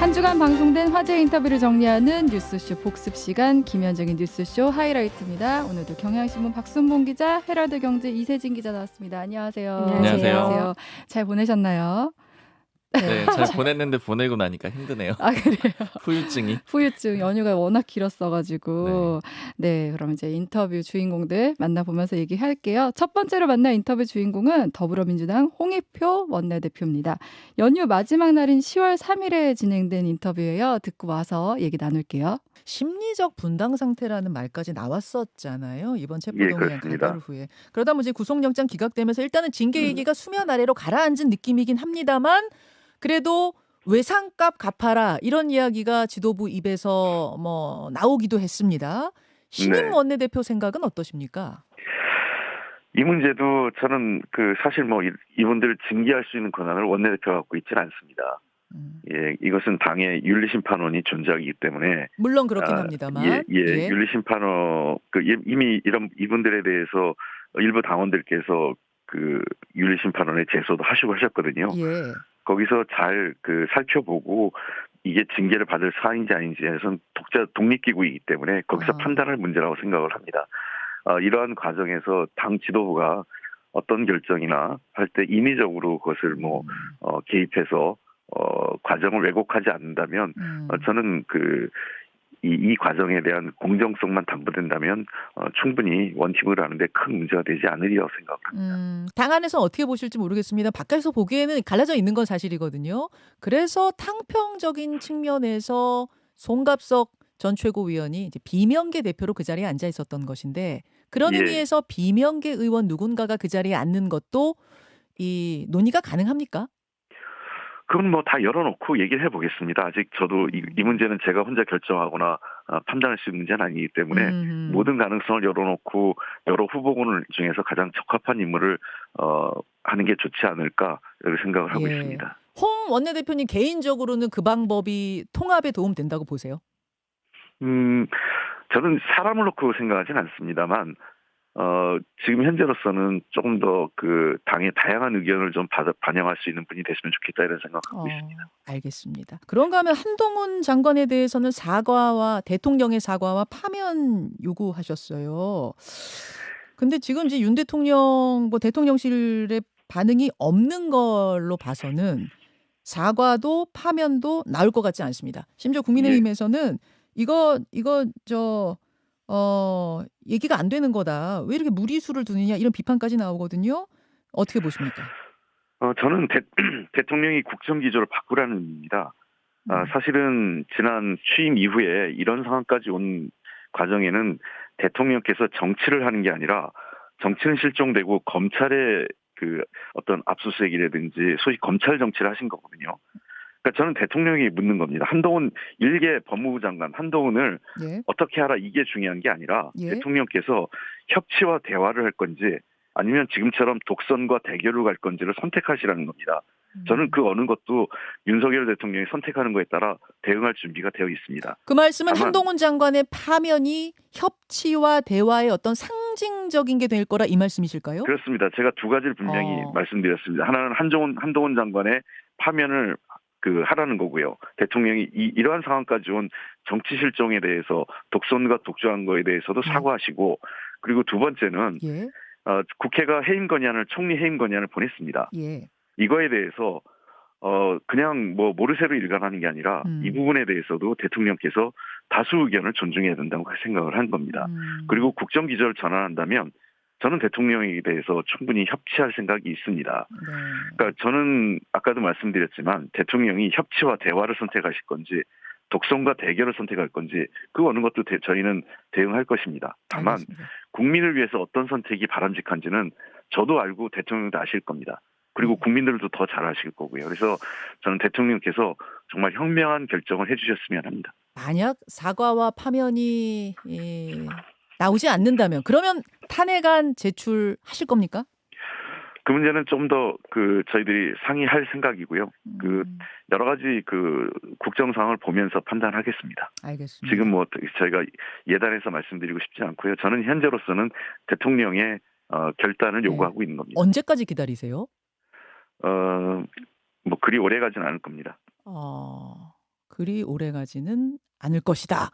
한 주간 방송된 화제 인터뷰를 정리하는 뉴스쇼 복습 시간, 김현정의 뉴스쇼 하이라이트입니다. 오늘도 경향신문 박순봉 기자, 헤럴드 경제 이세진 기자 나왔습니다. 안녕하세요. 안녕하세요. 잘 보내셨나요? 네, 잘 보냈는데 보내고 나니까 힘드네요. 아, 그래요? 후유증이. 후유증, 연휴가 워낙 길었어가지고. 네, 그럼 이제 인터뷰 주인공들 만나보면서 얘기할게요. 첫 번째로 만날 인터뷰 주인공은 더불어민주당 홍익표 원내대표입니다. 연휴 마지막 날인 10월 3일에 진행된 인터뷰예요. 듣고 와서 얘기 나눌게요. 심리적 분당 상태라는 말까지 나왔었잖아요. 이번 체포동의안 그렇습니다. 가결 후에. 그러다 보니 구속영장 기각되면서 일단은 징계 얘기가 수면 아래로 가라앉은 느낌이긴 합니다만 그래도 외상값 갚아라 이런 이야기가 지도부 입에서 뭐 나오기도 했습니다. 신임 네. 원내대표 생각은 어떠십니까? 이 문제도 저는 사실 이분들 징계할 수 있는 권한을 원내대표가 갖고 있지는 않습니다. 예, 이것은 당의 윤리심판원이 존재하기 때문에 물론 그렇긴 합니다만. 윤리심판원 이미 이분들에 대해서 일부 당원들께서 윤리심판원에 제소도 하시고 하셨거든요. 예. 거기서 잘 살펴보고 이게 징계를 받을 사안인지 아닌지에선 독립기구이기 때문에 거기서 판단할 문제라고 생각을 합니다. 이러한 과정에서 당 지도부가 어떤 결정이나 할 때 인위적으로 그것을 개입해서 과정을 왜곡하지 않는다면 저는 이 과정에 대한 공정성만 담보된다면 충분히 원팀을 하는데 큰 문제가 되지 않으리라고 생각합니다. 당 안에서 어떻게 보실지 모르겠습니다. 바깥에서 보기에는 갈라져 있는 건 사실이거든요. 그래서 탕평적인 측면에서 송갑석 전 최고위원이 이제 비명계 대표로 그 자리에 앉아 있었던 것인데 그런 예. 의미에서 비명계 의원 누군가가 그 자리에 앉는 것도 이 논의가 가능합니까? 그건 다 열어놓고 얘기를 해보겠습니다. 아직 저도 이 문제는 제가 혼자 결정하거나 판단할 수 있는 문제는 아니기 때문에 모든 가능성을 열어놓고 여러 후보군을 중에서 가장 적합한 인물을 하는 게 좋지 않을까 이렇게 생각을 하고 있습니다. 홍 원내대표님 개인적으로는 그 방법이 통합에 도움된다고 보세요? 저는 사람을 놓고 생각하지는 않습니다만 지금 현재로서는 조금 더 당의 다양한 의견을 좀 반영할 수 있는 분이 됐으면 좋겠다 이런 생각하고 있습니다. 알겠습니다. 그런가 하면 한동훈 장관에 대해서는 대통령의 사과와 파면 요구하셨어요. 근데 지금 이제 윤 대통령 대통령실의 반응이 없는 걸로 봐서는 사과도 파면도 나올 것 같지 않습니다. 심지어 국민의힘에서는 얘기가 안 되는 거다. 왜 이렇게 무리수를 두느냐 이런 비판까지 나오거든요. 어떻게 보십니까? 저는 대통령이 국정기조를 바꾸라는 의미입니다. 사실은 지난 취임 이후에 이런 상황까지 온 과정에는 대통령께서 정치를 하는 게 아니라 정치는 실종되고 검찰의 어떤 압수수색이라든지 소위 검찰 정치를 하신 거거든요. 그러니까 저는 대통령이 묻는 겁니다. 한동훈 일개 법무부 장관 한동훈을 어떻게 하라 이게 중요한 게 아니라 대통령께서 협치와 대화를 할 건지 아니면 지금처럼 독선과 대결을 갈 건지를 선택하시라는 겁니다. 저는 그 어느 것도 윤석열 대통령이 선택하는 거에 따라 대응할 준비가 되어 있습니다. 그 말씀은 한동훈 장관의 파면이 협치와 대화의 어떤 상징적인 게 될 거라 이 말씀이실까요? 그렇습니다. 제가 두 가지를 분명히 말씀드렸습니다. 하나는 한동훈 장관의 파면을 하라는 거고요. 대통령이 이러한 상황까지 온 정치 실종에 대해서 독선과 독주한 거에 대해서도 사과하시고 그리고 두 번째는 국회가 해임 건의안을 총리 해임 건의안을 보냈습니다. 이거에 대해서 그냥 모르쇠로 일관하는 게 아니라 이 부분에 대해서도 대통령께서 다수 의견을 존중해야 된다고 생각을 한 겁니다. 그리고 국정기조를 전환한다면 저는 대통령에 대해서 충분히 협치할 생각이 있습니다. 그러니까 저는 아까도 말씀드렸지만 대통령이 협치와 대화를 선택하실 건지 독선과 대결을 선택할 건지 그 어느 것도 저희는 대응할 것입니다. 다만 국민을 위해서 어떤 선택이 바람직한지는 저도 알고 대통령도 아실 겁니다. 그리고 국민들도 더 잘 아실 거고요. 그래서 저는 대통령께서 정말 현명한 결정을 해주셨으면 합니다. 만약 사과와 파면이 나오지 않는다면 그러면 탄핵안 제출하실 겁니까? 그 문제는 좀 더 저희들이 상의할 생각이고요. 여러 가지 국정 상황을 보면서 판단하겠습니다. 알겠습니다. 지금 저희가 예단해서 말씀드리고 싶지 않고요. 저는 현재로서는 대통령의 결단을 요구하고 있는 겁니다. 언제까지 기다리세요? 그리 오래 가진 않을 겁니다. 그리 오래 가지는 않을 것이다.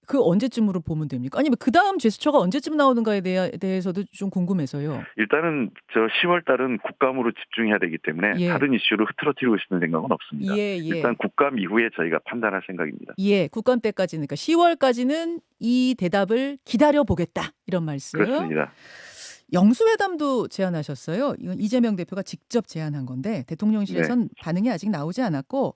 그 언제쯤으로 보면 됩니까? 아니면 그 다음 제스처가 언제쯤 나오는가에 대해서도 좀 궁금해서요. 일단은 저 10월 달은 국감으로 집중해야 되기 때문에 예. 다른 이슈로 흐트러뜨리고 싶은 생각은 없습니다. 예, 예. 일단 국감 이후에 저희가 판단할 생각입니다. 예, 국감 때까지는, 그러니까 10월까지는 이 대답을 기다려 보겠다. 이런 말씀. 그렇습니다. 영수회담도 제안하셨어요. 이건 이재명 대표가 직접 제안한 건데 대통령실에선 반응이 아직 나오지 않았고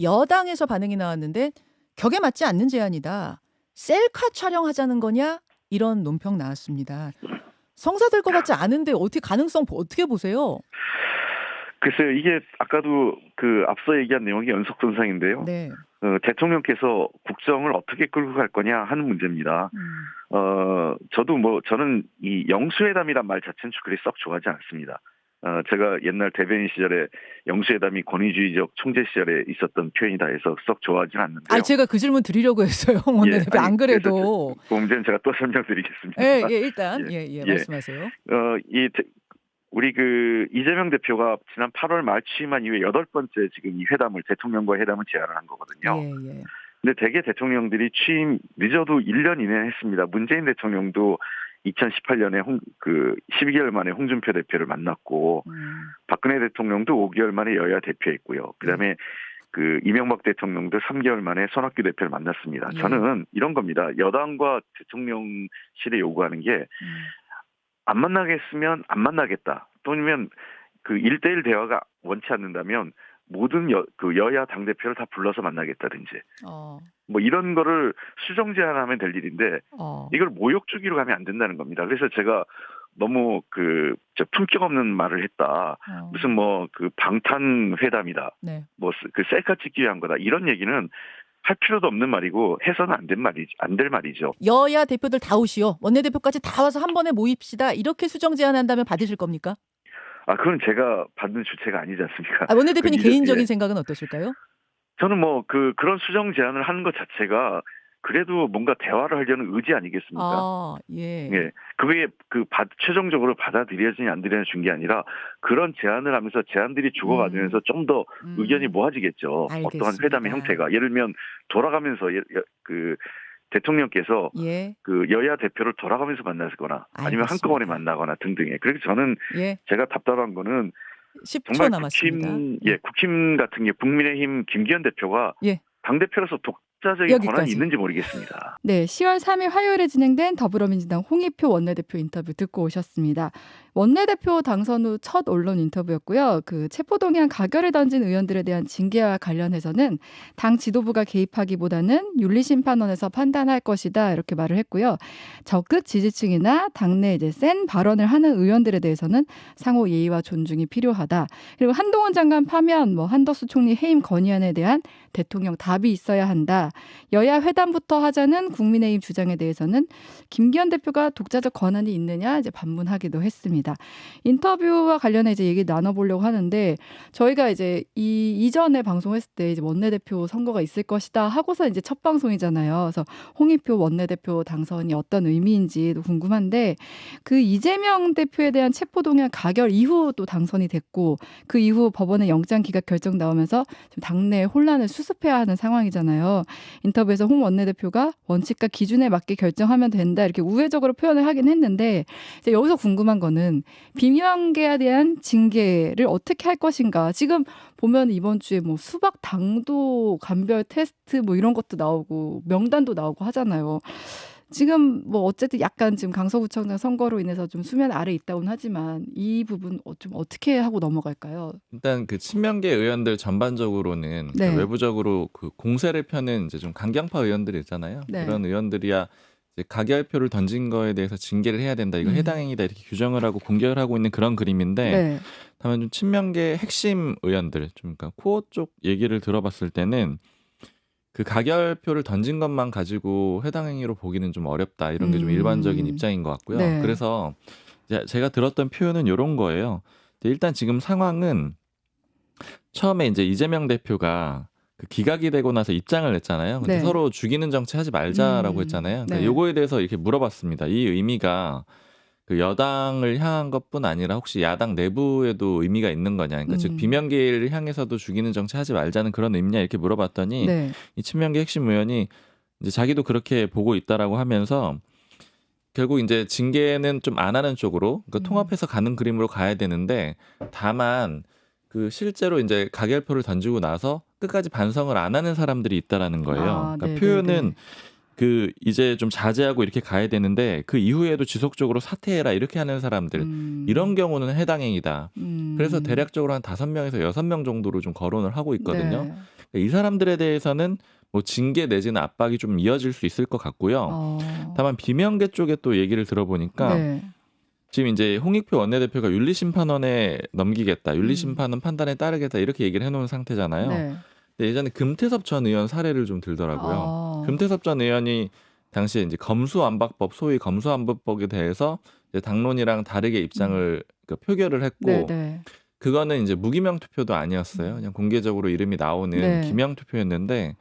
여당에서 반응이 나왔는데 격에 맞지 않는 제안이다. 셀카 촬영하자는 거냐? 이런 논평 나왔습니다. 성사될 것 같지 않은데 어떻게 가능성 어떻게 보세요? 글쎄요, 이게 아까도 그 앞서 얘기한 내용이 연속선상인데요. 네. 대통령께서 국정을 어떻게 끌고 갈 거냐 하는 문제입니다. 저는 이 영수회담이란 말 자체는 그리 썩 좋아하지 않습니다. 제가 옛날 대변인 시절에 영수회담이 권위주의적 총재 시절에 있었던 표현이다 해서 썩 좋아하진 않는데요. 제가 그 질문 드리려고 했어요. 원내대표. 안 그래도. 그 문제는 제가 또 설명드리겠습니다. 예, 일단 말씀하세요. 우리 그 이재명 대표가 지난 8월 말 취임한 이후에 8번째 지금 이 회담을 대통령과 회담을 제안을 한 거거든요. 예. 근데 대개 대통령들이 취임 늦어도 1년 이내에 했습니다. 문재인 대통령도 2018년에 12개월 만에 홍준표 대표를 만났고 박근혜 대통령도 5개월 만에 여야 대표했고요. 그다음에 그 이명박 대통령도 3개월 만에 손학규 대표를 만났습니다. 저는 이런 겁니다. 여당과 대통령실에 요구하는 게 안 만나겠으면 안 만나겠다. 또는 그 1대1 대화가 원치 않는다면 모든 여야 당대표를 다 불러서 만나겠다든지 뭐 이런 거를 수정 제안하면 될 일인데 이걸 모욕 주기로 가면 안 된다는 겁니다. 그래서 제가 너무 품격 없는 말을 했다. 무슨 뭐 그 방탄 회담이다. 네. 뭐 그 셀카 찍기 위한 거다. 이런 얘기는 할 필요도 없는 말이고 해서는 안 될 말이죠. 여야 대표들 다 오시오. 원내대표까지 다 와서 한 번에 모입시다. 이렇게 수정 제안한다면 받으실 겁니까? 그건 제가 받는 주체가 아니지 않습니까? 원내대표님 개인적인 생각은 어떠실까요? 저는 뭐 그런 수정 제안을 하는 것 자체가 그래도 뭔가 대화를 하려는 의지 아니겠습니까? 예. 그게 최종적으로 받아들여지냐 안 들여지는 게 아니라 그런 제안을 하면서 제안들이 죽어가면서 좀 더 의견이 모아지겠죠. 알겠습니다. 어떠한 회담의 형태가. 예를 들면 돌아가면서 대통령께서 그 여야 대표를 돌아가면서 만나거나 아니면 한꺼번에 만나거나 등등의. 그래서 저는 제가 답답한 거는 10초 정말 남았습니다. 국힘 같은 게 국민의힘 김기현 대표가 당대표로서 독자적인 여기까지. 권한이 있는지 모르겠습니다. 네, 10월 3일 화요일에 진행된 더불어민주당 홍익표 원내대표 인터뷰 듣고 오셨습니다. 원내대표 당선 후 첫 언론 인터뷰였고요. 그 체포동의안 가결을 던진 의원들에 대한 징계와 관련해서는 당 지도부가 개입하기보다는 윤리심판원에서 판단할 것이다 이렇게 말을 했고요. 적극 지지층이나 당내 센 발언을 하는 의원들에 대해서는 상호 예의와 존중이 필요하다. 그리고 한동훈 장관 파면, 한덕수 총리 해임 건의안에 대한 대통령 답이 있어야 한다. 여야 회담부터 하자는 국민의힘 주장에 대해서는 김기현 대표가 독자적 권한이 있느냐 반문하기도 했습니다. 인터뷰와 관련해 얘기 나눠보려고 하는데 저희가 이전에 방송했을 때 원내대표 선거가 있을 것이다 하고서 첫 방송이잖아요. 그래서 홍익표 원내대표 당선이 어떤 의미인지도 궁금한데 그 이재명 대표에 대한 체포동의안 가결 이후 또 당선이 됐고 그 이후 법원의 영장 기각 결정 나오면서 지금 당내 혼란을 수습해야 하는 상황이잖아요. 인터뷰에서 홍 원내대표가 원칙과 기준에 맞게 결정하면 된다 이렇게 우회적으로 표현을 하긴 했는데 여기서 궁금한 거는 비명계에 대한 징계를 어떻게 할 것인가. 지금 보면 이번 주에 수박 당도 감별 테스트 이런 것도 나오고 명단도 나오고 하잖아요. 지금 어쨌든 약간 지금 강서구청장 선거로 인해서 좀 수면 아래 있다고는 하지만 이 부분 좀 어떻게 하고 넘어갈까요? 일단 그 친명계 의원들 전반적으로는 외부적으로 그 공세를 펴는 좀 강경파 의원들이 있잖아요. 그런 의원들이야 가결표를 던진 거에 대해서 징계를 해야 된다. 이거 해당 행위다 이렇게 규정을 하고 공격을 하고 있는 그런 그림인데 다만 좀 친명계 핵심 의원들 그러니까 코어 쪽 얘기를 들어봤을 때는 그 가결표를 던진 것만 가지고 해당 행위로 보기는 좀 어렵다. 이런 게 좀 일반적인 입장인 것 같고요. 그래서 제가 들었던 표현은 이런 거예요. 일단 지금 상황은 처음에 이재명 대표가 그 기각이 되고 나서 입장을 냈잖아요. 근데 서로 죽이는 정치 하지 말자라고 했잖아요. 그러니까 요거에 대해서 이렇게 물어봤습니다. 이 의미가 그 여당을 향한 것뿐 아니라 혹시 야당 내부에도 의미가 있는 거냐. 그러니까 즉 비명계를 향해서도 죽이는 정치 하지 말자는 그런 의미냐 이렇게 물어봤더니 네. 이 친명계 핵심 의원이 이제 자기도 그렇게 보고 있다라고 하면서 결국 이제 징계는 좀 안 하는 쪽으로 그러니까 통합해서 가는 그림으로 가야 되는데 다만 그 실제로 이제 가결표를 던지고 나서 끝까지 반성을 안 하는 사람들이 있다라는 거예요. 그러니까 표현은 그 이제 좀 자제하고 이렇게 가야 되는데 그 이후에도 지속적으로 사퇴해라 이렇게 하는 사람들 이런 경우는 해당행위다. 그래서 대략적으로 한 5명에서 6명 정도로 좀 거론을 하고 있거든요. 네. 이 사람들에 대해서는 뭐 징계 내지는 압박이 좀 이어질 수 있을 것 같고요. 다만 비명계 쪽에 또 얘기를 들어보니까 네. 지금 이제 홍익표 원내대표가 윤리심판원에 넘기겠다. 윤리심판원 판단에 따르겠다. 이렇게 얘기를 해놓은 상태잖아요. 네. 근데 예전에 금태섭 전 의원 사례를 좀 들더라고요. 금태섭 전 의원이 당시에 이제 검수완박법, 소위 검수완박법에 대해서 이제 당론이랑 다르게 입장을 표결을 했고 그거는 이제 무기명 투표도 아니었어요. 그냥 공개적으로 이름이 나오는 기명 투표였는데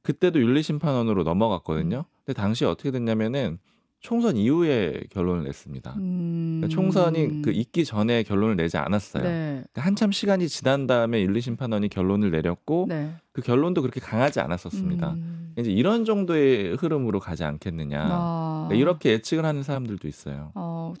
그때도 윤리심판원으로 넘어갔거든요. 근데 당시에 어떻게 됐냐면은 총선 이후에 결론을 냈습니다. 그러니까 총선이 그 있기 전에 결론을 내지 않았어요. 그러니까 한참 시간이 지난 다음에 윤리심판원이 결론을 내렸고 그 결론도 그렇게 강하지 않았었습니다. 이제 이런 정도의 흐름으로 가지 않겠느냐. 그러니까 이렇게 예측을 하는 사람들도 있어요.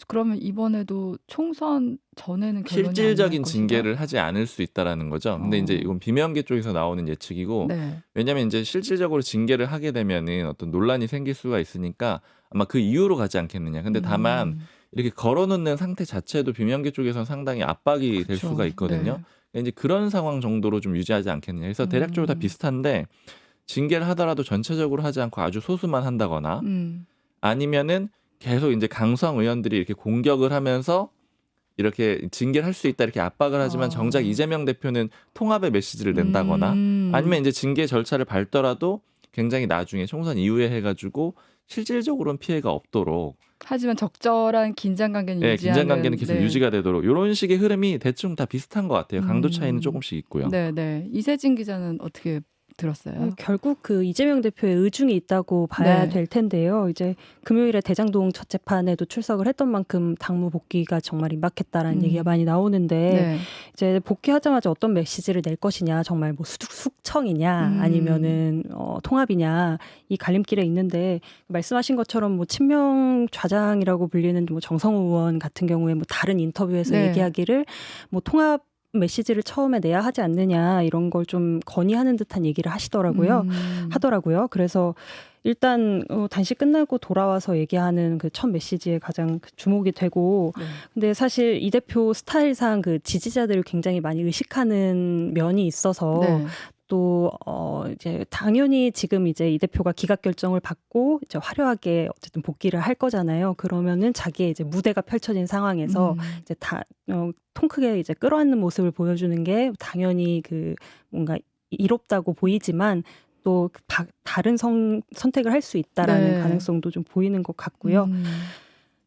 그러면 이번에도 총선 전에는 결론이 실질적인 징계를 하지 않을 수 있다라는 거죠. 근데 이제 이건 비명계 쪽에서 나오는 예측이고 왜냐하면 이제 실질적으로 징계를 하게 되면은 어떤 논란이 생길 수가 있으니까 아마 그 이유로 가지 않겠느냐. 근데 다만 이렇게 걸어놓는 상태 자체도 비명계 쪽에서는 상당히 압박이 될 수가 있거든요. 그러니까 이제 그런 상황 정도로 좀 유지하지 않겠느냐. 그래서 대략적으로 다 비슷한데 징계를 하더라도 전체적으로 하지 않고 아주 소수만 한다거나 아니면은 계속 이제 강성 의원들이 이렇게 공격을 하면서 이렇게 징계를 할 수 있다 이렇게 압박을 하지만 정작 이재명 대표는 통합의 메시지를 낸다거나 아니면 이제 징계 절차를 밟더라도 굉장히 나중에 총선 이후에 해가지고 실질적으로는 피해가 없도록 하지만 적절한 긴장 관계는 유지하는 긴장 관계는 계속 유지가 되도록 이런 식의 흐름이 대충 다 비슷한 것 같아요. 강도 차이는 조금씩 있고요. 네네. 이세진 기자는 어떻게 들었어요? 결국 그 이재명 대표의 의중이 있다고 봐야 될 텐데요. 이제 금요일에 대장동 첫 재판에도 출석을 했던 만큼 당무 복귀가 정말 임박했다라는 얘기가 많이 나오는데 이제 복귀하자마자 어떤 메시지를 낼 것이냐, 정말 뭐 숙청이냐, 아니면은 통합이냐 이 갈림길에 있는데 말씀하신 것처럼 뭐 친명 좌장이라고 불리는 뭐 정성호 의원 같은 경우에 뭐 다른 인터뷰에서 얘기하기를 뭐 통합 메시지를 처음에 내야 하지 않느냐 이런 걸 좀 건의하는 듯한 얘기를 하더라고요. 그래서 일단 단식 끝나고 돌아와서 얘기하는 그 첫 메시지에 가장 주목이 되고 근데 사실 이 대표 스타일상 그 지지자들을 굉장히 많이 의식하는 면이 있어서 또 이제 당연히 지금 이제 이 대표가 기각 결정을 받고 이제 화려하게 어쨌든 복귀를 할 거잖아요. 그러면은 자기의 이제 무대가 펼쳐진 상황에서 이제 통 크게 이제 끌어안는 모습을 보여주는 게 당연히 그 뭔가 이롭다고 보이지만 또 다른 선택을 할 수 있다라는 가능성도 좀 보이는 것 같고요.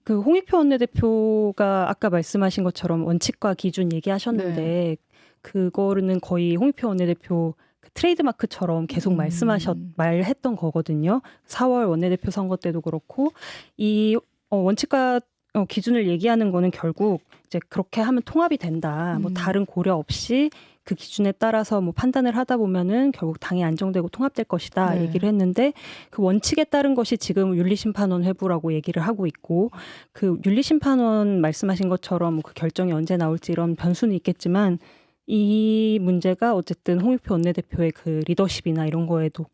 그 홍익표 원내대표가 아까 말씀하신 것처럼 원칙과 기준 얘기하셨는데 그거는 거의 홍익표 원내대표 트레이드마크처럼 계속 말했던 거거든요. 4월 원내대표 선거 때도 그렇고 이 원칙과 기준을 얘기하는 거는 결국 이제 그렇게 하면 통합이 된다. 뭐 다른 고려 없이 그 기준에 따라서 뭐 판단을 하다 보면은 결국 당이 안정되고 통합될 것이다 얘기를 했는데 그 원칙에 따른 것이 지금 윤리심판원 회부라고 얘기를 하고 있고 그 윤리심판원 말씀하신 것처럼 그 결정이 언제 나올지 이런 변수는 있겠지만 이 문제가 어쨌든 홍익표 원내대표의 그 리더십이나 이런 거에도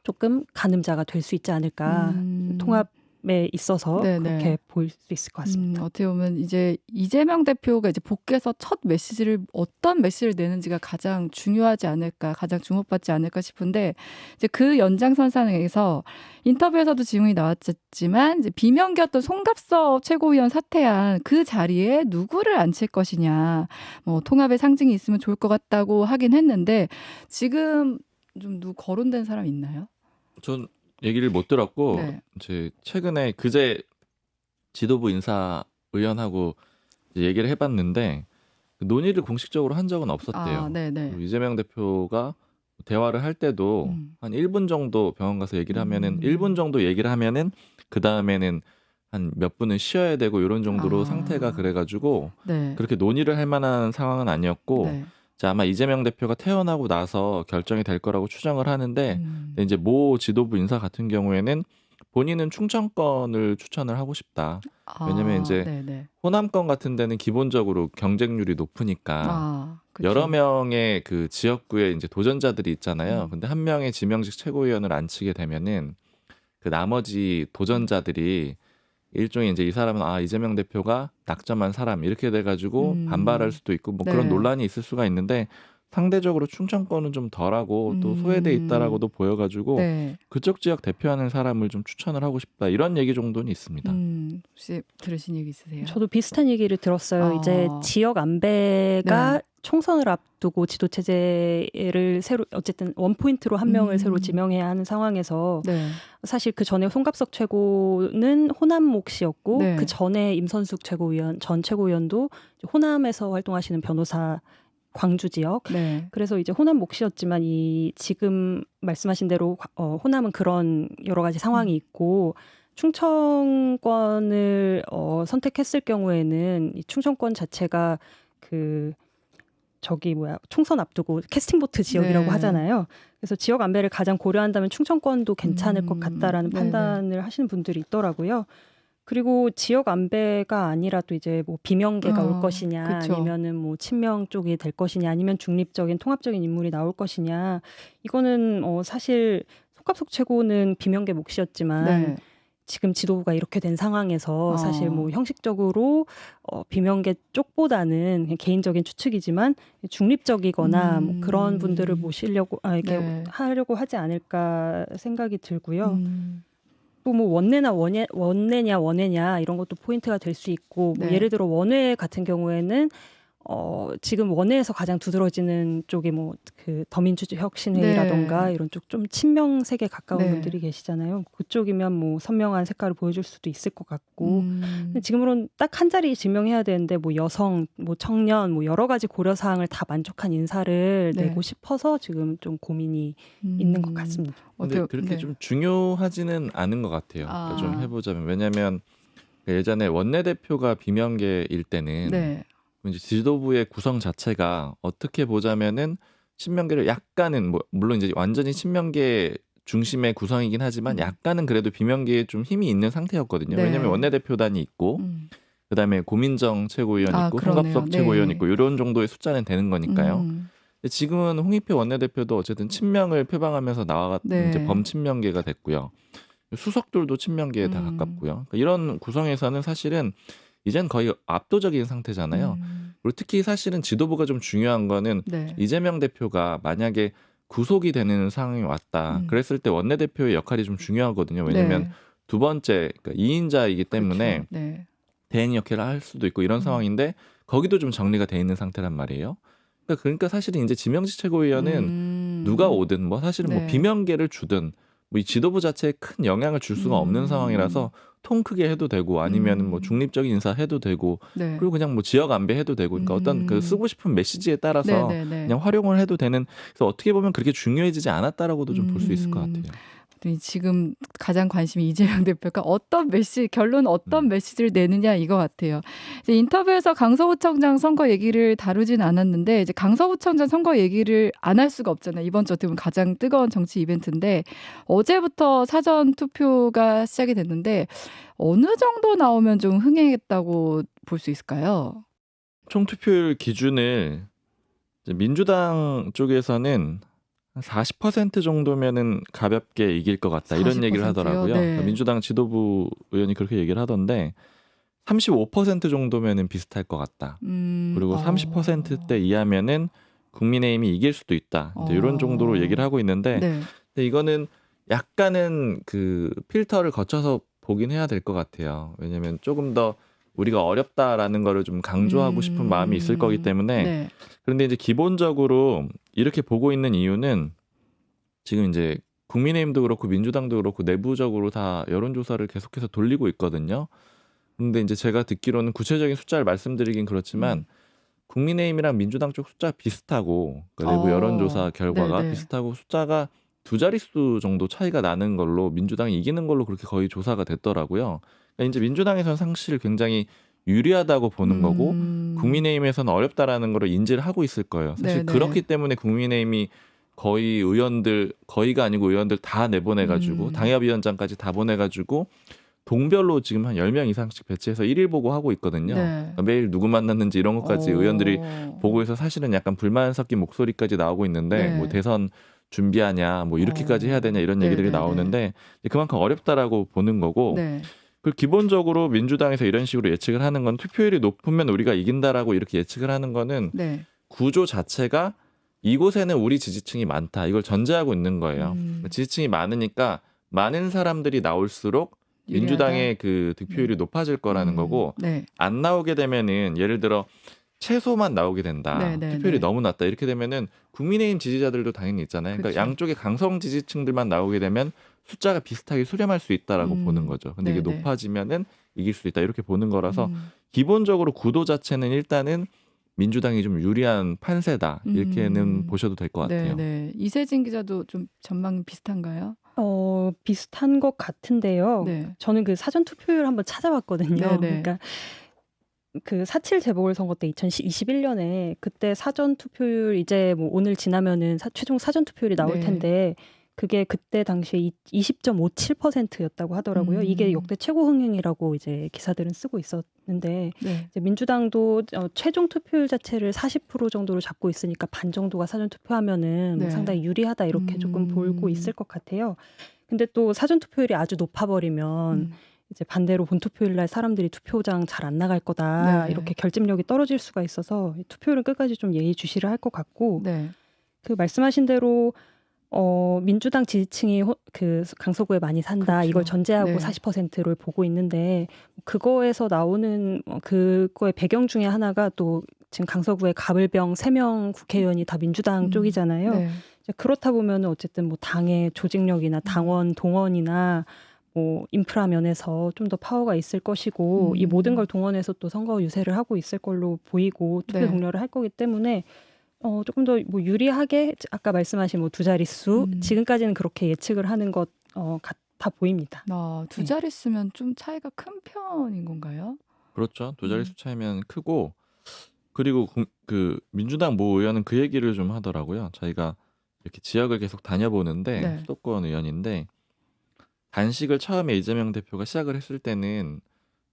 조금 가늠자가 될 수 있지 않을까. 통합에 있어서 그렇게 보일 수 있을 것 같습니다. 어떻게 보면 이제 이재명 대표가 이제 복귀해서 첫 메시지를 어떤 메시지를 내는지가 가장 중요하지 않을까, 가장 주목받지 않을까 싶은데 이제 그 연장선상에서 인터뷰에서도 질문이 나왔지만 이제 비명계였던 송갑석 최고위원 사퇴한 그 자리에 누구를 앉힐 것이냐, 뭐 통합의 상징이 있으면 좋을 것 같다고 하긴 했는데 지금 좀 누구 거론된 사람 있나요? 전 얘기를 못 들었고 이제 최근에 그제 지도부 인사 의원하고 얘기를 해봤는데 논의를 공식적으로 한 적은 없었대요. 이재명 대표가 대화를 할 때도 한 1분 정도 병원 가서 얘기를 하면은 1분 정도 얘기를 하면은 그 다음에는 한 몇 분은 쉬어야 되고 이런 정도로 상태가 그래가지고 네. 그렇게 논의를 할 만한 상황은 아니었고 네. 이제 아마 이재명 대표가 퇴원하고 나서 결정이 될 거라고 추정을 하는데 근데 이제 모 지도부 인사 같은 경우에는 본인은 충청권을 추천을 하고 싶다. 왜냐면 이제 네네. 호남권 같은 데는 기본적으로 경쟁률이 높으니까 그쵸. 여러 명의 그 지역구에 이제 도전자들이 있잖아요. 근데 한 명의 지명직 최고위원을 앉히게 되면은 그 나머지 도전자들이 일종의 이제 이 사람은 이재명 대표가 낙점한 사람 이렇게 돼가지고 반발할 수도 있고 뭐 그런 네. 논란이 있을 수가 있는데 상대적으로 충청권은 좀 덜하고 또 소외돼 있다라고도 보여가지고 네. 그쪽 지역 대표하는 사람을 좀 추천을 하고 싶다 이런 얘기 정도는 있습니다. 혹시 들으신 얘기 있으세요? 저도 비슷한 얘기를 들었어요. 이제 지역 안배가 네. 총선을 앞두고 지도 체제를 새로 어쨌든 원포인트로 한 명을 새로 지명해야 하는 상황에서 네. 사실 그 전에 송갑석 최고는 호남 몫이었고 네. 그 전에 임선숙 최고위원 전 최고위원도 호남에서 활동하시는 변호사 광주 지역. 네. 그래서 이제 호남 몫이었지만 이 지금 말씀하신 대로 호남은 그런 여러 가지 상황이 있고 충청권을 선택했을 경우에는 이 충청권 자체가 총선 앞두고 캐스팅보트 지역이라고 네. 하잖아요. 그래서 지역 안배를 가장 고려한다면 충청권도 괜찮을 것 같다라는 판단을 하시는 분들이 있더라고요. 그리고 지역 안배가 아니라 또 이제 뭐 비명계가 올 것이냐, 그쵸. 아니면은 뭐 친명 쪽이 될 것이냐, 아니면 중립적인 통합적인 인물이 나올 것이냐, 이거는 사실 송갑석 최고는 비명계 몫이었지만. 네. 지금 지도부가 이렇게 된 상황에서 사실 뭐 형식적으로 비명계 쪽보다는 그냥 개인적인 추측이지만 중립적이거나 뭐 그런 분들을 모시려고 이렇게 하려고 하지 않을까 생각이 들고요. 또 뭐 원내냐 원외냐 이런 것도 포인트가 될 수 있고 뭐 예를 들어 원외 같은 경우에는 지금 원외에서 가장 두드러지는 쪽이 뭐 그 더민주혁신회의라던가 이런 쪽 좀 친명색에 가까운 분들이 계시잖아요. 그쪽이면 뭐 선명한 색깔을 보여줄 수도 있을 것 같고. 근데 지금으로는 딱 한 자리 지명해야 되는데 뭐 여성, 뭐 청년, 뭐 여러 가지 고려 사항을 다 만족한 인사를 내고 싶어서 지금 좀 고민이 있는 것 같습니다. 근데 그렇게 좀 중요하지는 않은 것 같아요. 그러니까 좀 해보자면 왜냐하면 예전에 원내대표가 비명계일 때는 이제 지도부의 구성 자체가 어떻게 보자면은 친명계를 약간은 뭐 물론 이제 완전히 친명계 중심의 구성이긴 하지만 약간은 그래도 비명계에 좀 힘이 있는 상태였거든요. 왜냐하면 원내대표단이 있고 그다음에 고민정 최고위원 있고 송갑석 최고위원 있고 이런 정도의 숫자는 되는 거니까요. 근데 지금은 홍익표 원내대표도 어쨌든 친명을 표방하면서 이제 범친명계가 됐고요. 수석들도 친명계에 다 가깝고요. 그러니까 이런 구성에서는 사실은 이젠 거의 압도적인 상태잖아요. 그리고 특히 사실은 지도부가 좀 중요한 거는 이재명 대표가 만약에 구속이 되는 상황이 왔다. 그랬을 때 원내대표의 역할이 좀 중요하거든요. 왜냐하면 두 번째 그러니까 2인자이기 때문에 대행 역할을 할 수도 있고 이런 상황인데 거기도 좀 정리가 돼 있는 상태란 말이에요. 그러니까 사실은 이제 지명직 최고위원은 누가 오든 뭐 사실은 뭐 비명계를 주든 뭐 이 지도부 자체에 큰 영향을 줄 수가 없는 상황이라서 통 크게 해도 되고 아니면 뭐 중립적인 인사 해도 되고 그리고 그냥 뭐 지역 안배 해도 되고 그러니까 어떤 그 쓰고 싶은 메시지에 따라서 그냥 활용을 해도 되는 그래서 어떻게 보면 그렇게 중요해지지 않았다라고도 좀 볼 수 있을 것 같아요. 지금 가장 관심이 이재명 대표가 결론 어떤 메시지를 내느냐 이거 같아요. 이제 인터뷰에서 강서구청장 선거 얘기를 다루진 않았는데 이제 강서구청장 선거 얘기를 안 할 수가 없잖아요. 이번 주 어떻게 보면 가장 뜨거운 정치 이벤트인데 어제부터 사전 투표가 시작이 됐는데 어느 정도 나오면 좀 흥행했다고 볼 수 있을까요? 총 투표율 기준을 이제 민주당 쪽에서는 40% 정도면은 가볍게 이길 것 같다 이런 얘기를 하더라고요. 그러니까 민주당 지도부 의원이 그렇게 얘기를 하던데 35% 정도면은 비슷할 것 같다. 그리고 30%대 이하면은 국민의힘이 이길 수도 있다. 이제 이런 정도로 얘기를 하고 있는데 근데 이거는 약간은 그 필터를 거쳐서 보긴 해야 될 것 같아요. 왜냐하면 조금 더 우리가 어렵다라는 거를 좀 강조하고 싶은 마음이 있을 거기 때문에 그런데 이제 기본적으로 이렇게 보고 있는 이유는 지금 이제 국민의힘도 그렇고 민주당도 그렇고 내부적으로 다 여론조사를 계속해서 돌리고 있거든요. 근데 이제 제가 듣기로는 구체적인 숫자를 말씀드리긴 그렇지만 국민의힘이랑 민주당 쪽 숫자 비슷하고 그러니까 내부 여론조사 결과가 비슷하고 숫자가 두 자릿수 정도 차이가 나는 걸로 민주당이 이기는 걸로 그렇게 거의 조사가 됐더라고요. 그러니까 이제 민주당에서는 사실 굉장히 유리하다고 보는 거고 국민의힘에서는 어렵다라는 걸 인지를 하고 있을 거예요. 사실 네네. 그렇기 때문에 국민의힘이 거의 의원들 거의가 아니고 의원들 다 내보내가지고 당협위원장까지 다 보내가지고 동별로 지금 한 10명 이상씩 배치해서 1일 보고 하고 있거든요. 네. 그러니까 매일 누구 만났는지 이런 것까지 의원들이 보고 있어 사실은 약간 불만 섞인 목소리까지 나오고 있는데 네. 뭐 대선 준비하냐 뭐 이렇게까지 해야 되냐 이런 얘기들이 네네네. 나오는데 그만큼 어렵다라고 보는 거고 네. 그리고 기본적으로 민주당에서 이런 식으로 예측을 하는 건 투표율이 높으면 우리가 이긴다라고 이렇게 예측을 하는 거는 네. 구조 자체가 이곳에는 우리 지지층이 많다. 이걸 전제하고 있는 거예요. 지지층이 많으니까 많은 사람들이 나올수록 유리하다. 민주당의 그 득표율이 높아질 거라는 거고 네. 안 나오게 되면은 예를 들어 최소만 나오게 된다. 네네네. 투표율이 너무 낮다. 이렇게 되면은 국민의힘 지지자들도 당연히 있잖아요. 그러니까 그쵸. 양쪽의 강성 지지층들만 나오게 되면 숫자가 비슷하게 수렴할 수 있다라고 보는 거죠. 근데 이게 네네. 높아지면은 이길 수 있다. 이렇게 보는 거라서 기본적으로 구도 자체는 일단은 민주당이 좀 유리한 판세다. 이렇게는 보셔도 될 것 같아요. 네. 이세진 기자도 좀 전망 비슷한가요? 비슷한 것 같은데요. 네. 저는 그 사전 투표율 한번 찾아봤거든요. 네네. 그러니까 그 4.7 재보궐선거 때 2021년에 그때 사전 투표율 이제 뭐 오늘 지나면은 최종 사전 투표율이 나올 네. 텐데 그게 그때 당시에 20.57%였다고 하더라고요. 이게 역대 최고 흥행이라고 이제 기사들은 쓰고 있었는데 네. 이제 민주당도 최종 투표율 자체를 40% 정도로 잡고 있으니까 반 정도가 사전 투표하면은 뭐 네. 상당히 유리하다 이렇게 조금 보고 있을 것 같아요. 근데 또 사전 투표율이 아주 높아버리면 이제 반대로 본투표일 날 사람들이 투표장 잘 안 나갈 거다. 네. 이렇게 결집력이 떨어질 수가 있어서 투표율은 끝까지 좀 예의주시를 할 것 같고 네. 그 말씀하신 대로 민주당 지지층이 그 강서구에 많이 산다. 그렇죠. 이걸 전제하고 네. 40%를 보고 있는데 그거에서 나오는 그거의 배경 중에 하나가 또 지금 강서구에 가불병 3명 국회의원이 다 민주당 쪽이잖아요. 네. 이제 그렇다 보면 어쨌든 뭐 당의 조직력이나 당원 동원이나 뭐 인프라 면에서 좀 더 파워가 있을 것이고 이 모든 걸 동원해서 또 선거 유세를 하고 있을 걸로 보이고 투표 네. 독려를 할 거기 때문에 조금 더 뭐 유리하게 아까 말씀하신 뭐 두 자릿수 지금까지는 그렇게 예측을 하는 것 같아 보입니다. 두 자릿수면 좀 차이가 큰 편인 건가요? 그렇죠. 두 자릿수 차이면 크고 그리고 그 민주당 모 의원은 그 얘기를 좀 하더라고요. 자기가 이렇게 지역을 계속 다녀보는데 네. 수도권 의원인데 단식을 처음에 이재명 대표가 시작을 했을 때는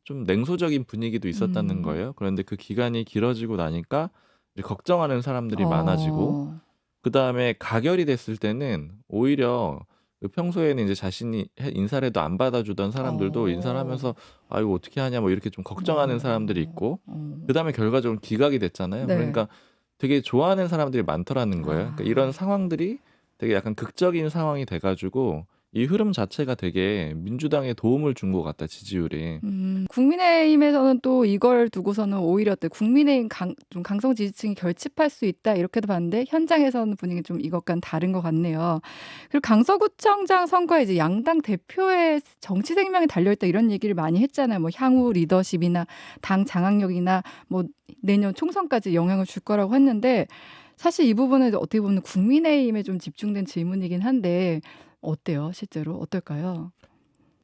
좀 냉소적인 분위기도 있었다는 거예요. 그런데 그 기간이 길어지고 나니까 이제 걱정하는 사람들이 많아지고 그다음에 가결이 됐을 때는 오히려 평소에는 이제 자신이 인사를 해도 안 받아주던 사람들도 인사를 하면서 이거 어떻게 하냐 뭐 이렇게 좀 걱정하는 사람들이 있고 그다음에 결과적으로 기각이 됐잖아요. 네. 그러니까 되게 좋아하는 사람들이 많더라는 거예요. 그러니까 이런 상황들이 되게 약간 극적인 상황이 돼가지고 이 흐름 자체가 되게 민주당에 도움을 준 것 같다, 지지율이. 국민의힘에서는 또 이걸 두고서는 오히려 국민의힘 좀 강성 지지층이 결집할 수 있다 이렇게도 봤는데 현장에서는 분위기 좀 이것과는 다른 것 같네요. 그리고 강서구청장 선거에 이제 양당 대표의 정치 생명이 달려있다 이런 얘기를 많이 했잖아요. 뭐 향후 리더십이나 당 장악력이나 뭐 내년 총선까지 영향을 줄 거라고 했는데 사실 이 부분은 어떻게 보면 국민의힘에 좀 집중된 질문이긴 한데 어때요? 실제로 어떨까요?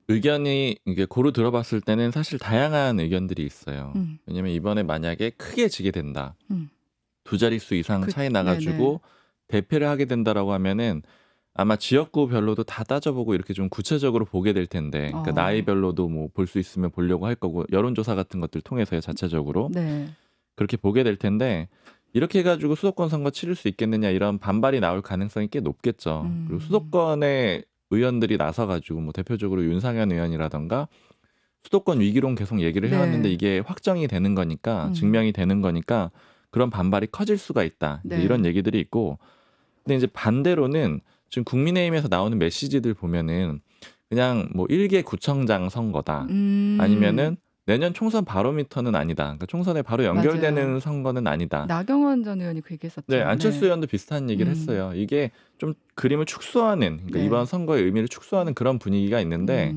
의견이 이게 고루 들어봤을 때는 사실 다양한 의견들이 있어요. 왜냐면 이번에 만약에 크게 지게 된다. 두 자릿수 이상 차이 나가지고 대패를 하게 된다라고 하면은 아마 지역구별로도 다 따져보고 이렇게 좀 구체적으로 보게 될 텐데 그러니까 나이별로도 뭐 볼 수 있으면 보려고 할 거고 여론조사 같은 것들 통해서요 자체적으로 그렇게 보게 될 텐데 이렇게 해가지고 수도권 선거 치를 수 있겠느냐 이런 반발이 나올 가능성이 꽤 높겠죠. 그리고 수도권의 의원들이 나서가지고 뭐 대표적으로 윤상현 의원이라던가 수도권 위기론 계속 얘기를 해왔는데 이게 확정이 되는 거니까 증명이 되는 거니까 그런 반발이 커질 수가 있다. 이런 얘기들이 있고 근데 이제 반대로는 지금 국민의힘에서 나오는 메시지들 보면은 그냥 뭐 1개 구청장 선거다. 아니면은 내년 총선 바로미터는 아니다. 그러니까 총선에 바로 연결되는 맞아요. 선거는 아니다. 나경원 전 의원이 그 얘기했었죠. 네, 안철수 의원도 비슷한 얘기를 했어요. 이게 좀 그림을 축소하는, 그러니까 이번 선거의 의미를 축소하는 그런 분위기가 있는데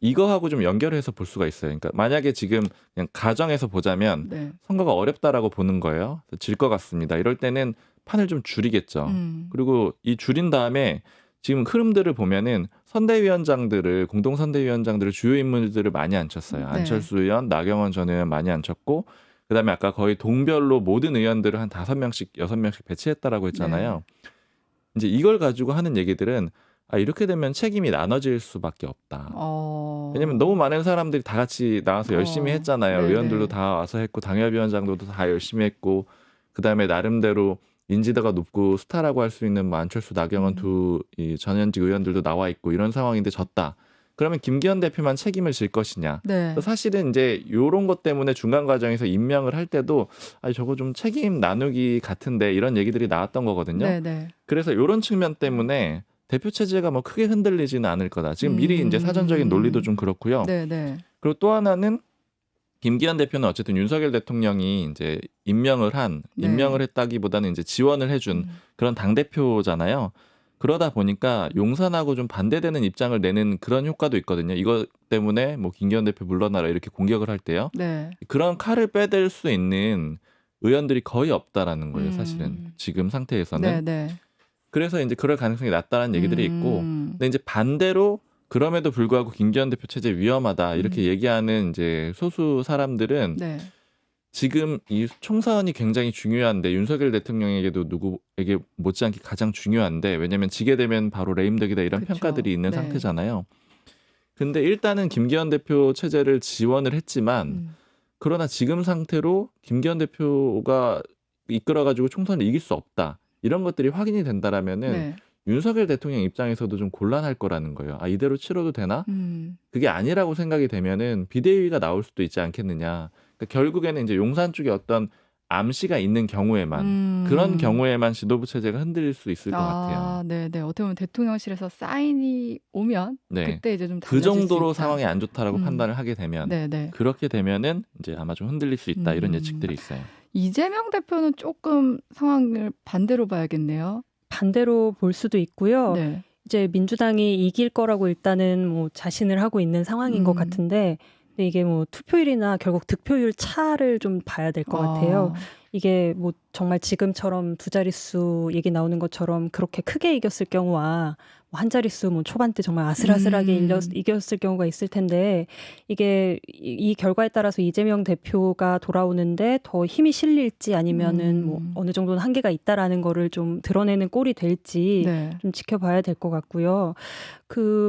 이거하고 좀 연결해서 볼 수가 있어요. 그러니까 만약에 지금 그냥 가정에서 보자면 선거가 어렵다라고 보는 거예요. 질 것 같습니다. 이럴 때는 판을 좀 줄이겠죠. 그리고 이 줄인 다음에 지금 흐름들을 보면은 선대위원장들을 공동 선대위원장들을 주요 인물들을 많이 앉혔어요. 네. 안철수 의원, 나경원 전 의원 많이 앉혔고 그다음에 아까 거의 동별로 모든 의원들을 한 5명씩 6명씩 배치했다라고 했잖아요. 네. 이제 이걸 가지고 하는 얘기들은 이렇게 되면 책임이 나눠질 수밖에 없다. 왜냐면 너무 많은 사람들이 다 같이 나와서 열심히 했잖아요. 네네. 의원들도 다 와서 했고 당협위원장들도 다 열심히 했고 그다음에 나름대로 인지도가 높고 스타라고 할 수 있는 뭐 안철수, 나경원 두 이 전현직 의원들도 나와 있고 이런 상황인데 졌다. 그러면 김기현 대표만 책임을 질 것이냐. 네. 사실은 이제 이런 것 때문에 중간 과정에서 임명을 할 때도 저거 좀 책임 나누기 같은데 이런 얘기들이 나왔던 거거든요. 네네. 그래서 이런 측면 때문에 대표 체제가 뭐 크게 흔들리지는 않을 거다. 지금 미리 이제 사전적인 논리도 좀 그렇고요. 네네. 그리고 또 하나는 김기현 대표는 어쨌든 윤석열 대통령이 이제 임명을 했다기보다는 이제 지원을 해준 그런 당 대표잖아요. 그러다 보니까 용산하고 좀 반대되는 입장을 내는 그런 효과도 있거든요. 이것 때문에 뭐 김기현 대표 물러나라 이렇게 공격을 할 때요. 네. 그런 칼을 빼댈 수 있는 의원들이 거의 없다라는 거예요. 사실은 지금 상태에서는. 네네. 그래서 이제 그럴 가능성이 낮다라는 얘기들이 있고, 근데 이제 반대로 그럼에도 불구하고 김기현 대표 체제 위험하다 이렇게 얘기하는 이제 소수 사람들은 네. 지금 이 총선이 굉장히 중요한데 윤석열 대통령에게도 누구에게 못지않게 가장 중요한데 왜냐하면 지게 되면 바로 레임덕이다 이런 그쵸. 평가들이 있는 네. 상태잖아요. 근데 일단은 김기현 대표 체제를 지원을 했지만 그러나 지금 상태로 김기현 대표가 이끌어가지고 총선을 이길 수 없다. 이런 것들이 확인이 된다라면은 네. 윤석열 대통령 입장에서도 좀 곤란할 거라는 거예요. 이대로 치러도 되나? 그게 아니라고 생각이 되면은 비대위가 나올 수도 있지 않겠느냐. 그러니까 결국에는 이제 용산 쪽에 어떤 암시가 있는 경우에만 그런 경우에만 지도부 체제가 흔들릴 수 있을 것 같아요. 네네. 어떻게 보면 대통령실에서 사인이 오면 네. 그때 이제 좀 그 달라질 수 정도로 있다. 상황이 안 좋다라고 판단을 하게 되면 네네. 그렇게 되면은 이제 아마 좀 흔들릴 수 있다 이런 예측들이 있어요. 이재명 대표는 조금 상황을 반대로 봐야겠네요. 반대로 볼 수도 있고요. 네. 이제 민주당이 이길 거라고 일단은 뭐 자신을 하고 있는 상황인 것 같은데 근데 이게 뭐 투표율이나 결국 득표율 차를 좀 봐야 될 것 같아요. 이게 뭐 정말 지금처럼 두 자릿수 얘기 나오는 것처럼 그렇게 크게 이겼을 경우와 한 자릿수 뭐 초반때 정말 아슬아슬하게 이겼을 경우가 있을 텐데 이게 이 결과에 따라서 이재명 대표가 돌아오는데 더 힘이 실릴지 아니면은 뭐 어느 정도는 한계가 있다라는 거를 좀 드러내는 꼴이 될지 네. 좀 지켜봐야 될 것 같고요.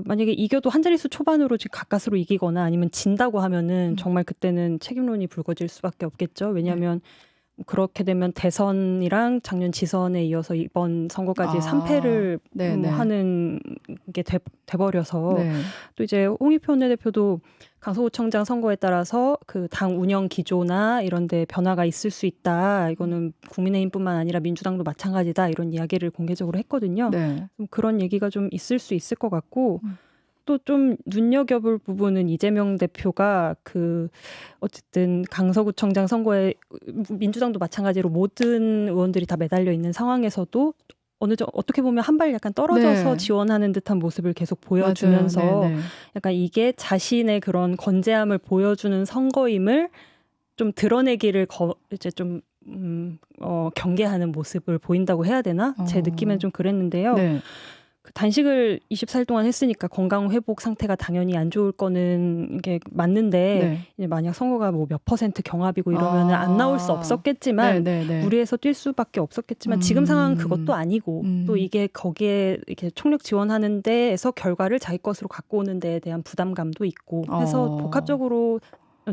만약에 이겨도 한 자릿수 초반으로 지금 가까스로 이기거나 아니면 진다고 하면은 정말 그때는 책임론이 불거질 수밖에 없겠죠. 왜냐하면 그렇게 되면 대선이랑 작년 지선에 이어서 이번 선거까지 3패를 뭐 하는 게 돼버려서 또 이제 홍익표 원내대표도 강서구청장 선거에 따라서 그 당 운영 기조나 이런 데 변화가 있을 수 있다. 이거는 국민의힘뿐만 아니라 민주당도 마찬가지다. 이런 이야기를 공개적으로 했거든요. 네. 그런 얘기가 좀 있을 수 있을 것 같고 또 좀 눈여겨볼 부분은 이재명 대표가 어쨌든 강서구청장 선거에 민주당도 마찬가지로 모든 의원들이 다 매달려 있는 상황에서도 어떻게 보면 한 발 약간 떨어져서 지원하는 듯한 모습을 계속 보여주면서 약간 이게 자신의 그런 건재함을 보여주는 선거임을 좀 드러내기를 이제 좀 경계하는 모습을 보인다고 해야 되나? 제 느낌엔 좀 그랬는데요. 네. 단식을 24일 동안 했으니까 건강 회복 상태가 당연히 안 좋을 거는 이게 맞는데 이제 만약 선거가 뭐 몇 % 경합이고 이러면은 안 나올 수 없었겠지만 무리해서 뛸 수밖에 없었겠지만 지금 상황은 그것도 아니고 또 이게 거기에 이렇게 총력 지원하는 데에서 결과를 자기 것으로 갖고 오는 데에 대한 부담감도 있고 해서 복합적으로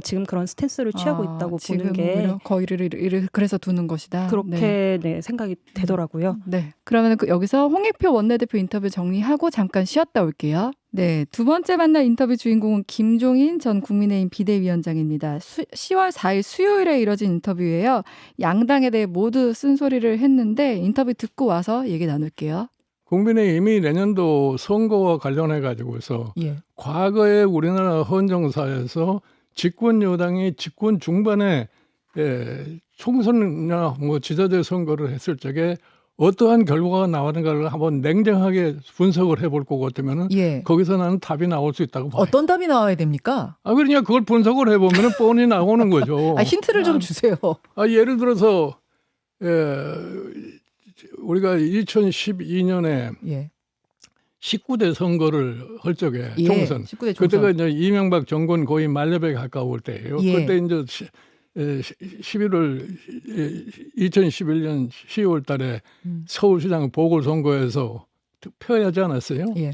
지금 그런 스탠스를 취하고 있다고 보는 게 거의를 그래서 두는 것이다. 그렇게 생각이 되더라고요. 네. 그러면 여기서 홍익표 원내대표 인터뷰 정리하고 잠깐 쉬었다 올게요. 네, 두 번째 만날 인터뷰 주인공은 김종인 전 국민의힘 비대위원장입니다. 10월 4일 수요일에 이뤄진 인터뷰예요. 양당에 대해 모두 쓴소리를 했는데 인터뷰 듣고 와서 얘기 나눌게요. 국민의힘이 내년도 선거와 관련해 가지고서 과거에 우리나라 헌정사에서 집권 여당이 집권 중반에 총선이나 뭐 지자체 선거를 했을 적에 어떠한 결과가 나오는가를 한번 냉정하게 분석을 해볼 거고 같으면은 거기서 나는 답이 나올 수 있다고 봐요. 어떤 답이 나와야 됩니까? 그러니까 그걸 분석을 해보면은 뻔히 나오는 거죠. 힌트를 좀 주세요. 예를 들어서 우리가 2012년에 19대 선거를 할 적에 예, 총선. 19대 총선. 그때가 이제 이명박 정권 거의 만렙에 가까울 때예요. 예. 그때 이제 2011년 10월 달에 서울시장 보궐선거에서 투표하지 않았어요. 예.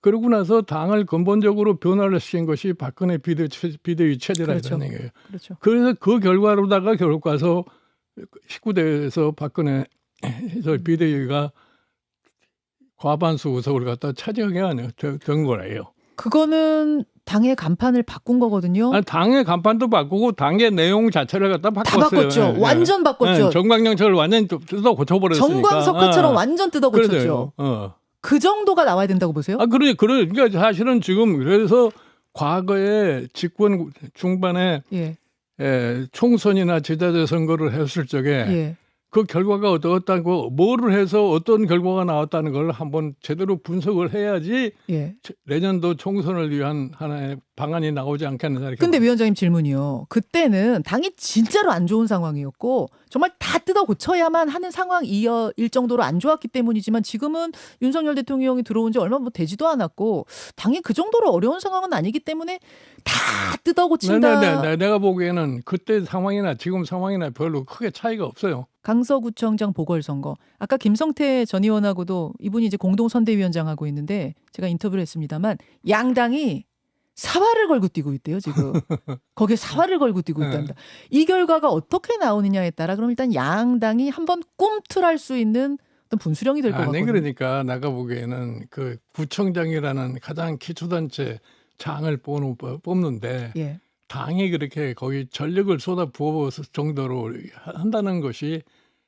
그러고 나서 당을 근본적으로 변화를 시킨 것이 박근혜 비대위 체제라는 그렇죠. 얘기예요. 그렇죠. 그래서 그 결과로다가 결국 가서 19대에서 박근혜 비대위가 과반수 의석을 갖다 차지하게 된 거예요. 그거는 당의 간판을 바꾼 거거든요. 아니, 당의 간판도 바꾸고 당의 내용 자체를 갖다 바꿨어요. 다 바꿨죠. 예, 완전 바꿨죠. 예, 정광영처를 완전히 뜯어 고쳐버렸으니까. 정광석화처럼 완전 뜯어 고쳤죠. 그 정도가 나와야 된다고 보세요? 그러니까 사실은 지금 그래서 과거에 집권 중반에 예. 총선이나 지자체 선거를 했을 적에 예. 그 결과가 어떻다고 뭐를 해서 어떤 결과가 나왔다는 걸 한번 제대로 분석을 해야지 예. 내년도 총선을 위한 하나의 방안이 나오지 않겠느냐. 근데 위원장님 질문이요. 그때는 당이 진짜로 안 좋은 상황이었고 정말 다 뜯어 고쳐야만 하는 상황일 정도로 안 좋았기 때문이지만 지금은 윤석열 대통령이 들어온 지 얼마 되지도 않았고 당이 그 정도로 어려운 상황은 아니기 때문에 다 뜯어 고친다. 내가 보기에는 그때 상황이나 지금 상황이나 별로 크게 차이가 없어요. 강서구청장 보궐선거. 아까 김성태 전 의원하고도 이분이 이제 공동선대위원장하고 있는데 제가 인터뷰를 했습니다만 양당이 사활을 걸고 뛰고 있대요, 지금. 거기에 사활을 걸고 뛰고 있답니다. 이 결과가 어떻게 나오느냐에 따라 그럼 일단 양당이 한번 꿈틀할 수 있는 어떤 분수령이 될 것 같거든요. 그러니까 내가 보기에는 그 구청장이라는 가장 기초단체 장을 뽑는데 예. 당이 그렇게 거기 전력을 쏟아부어 정도로 한다는 것이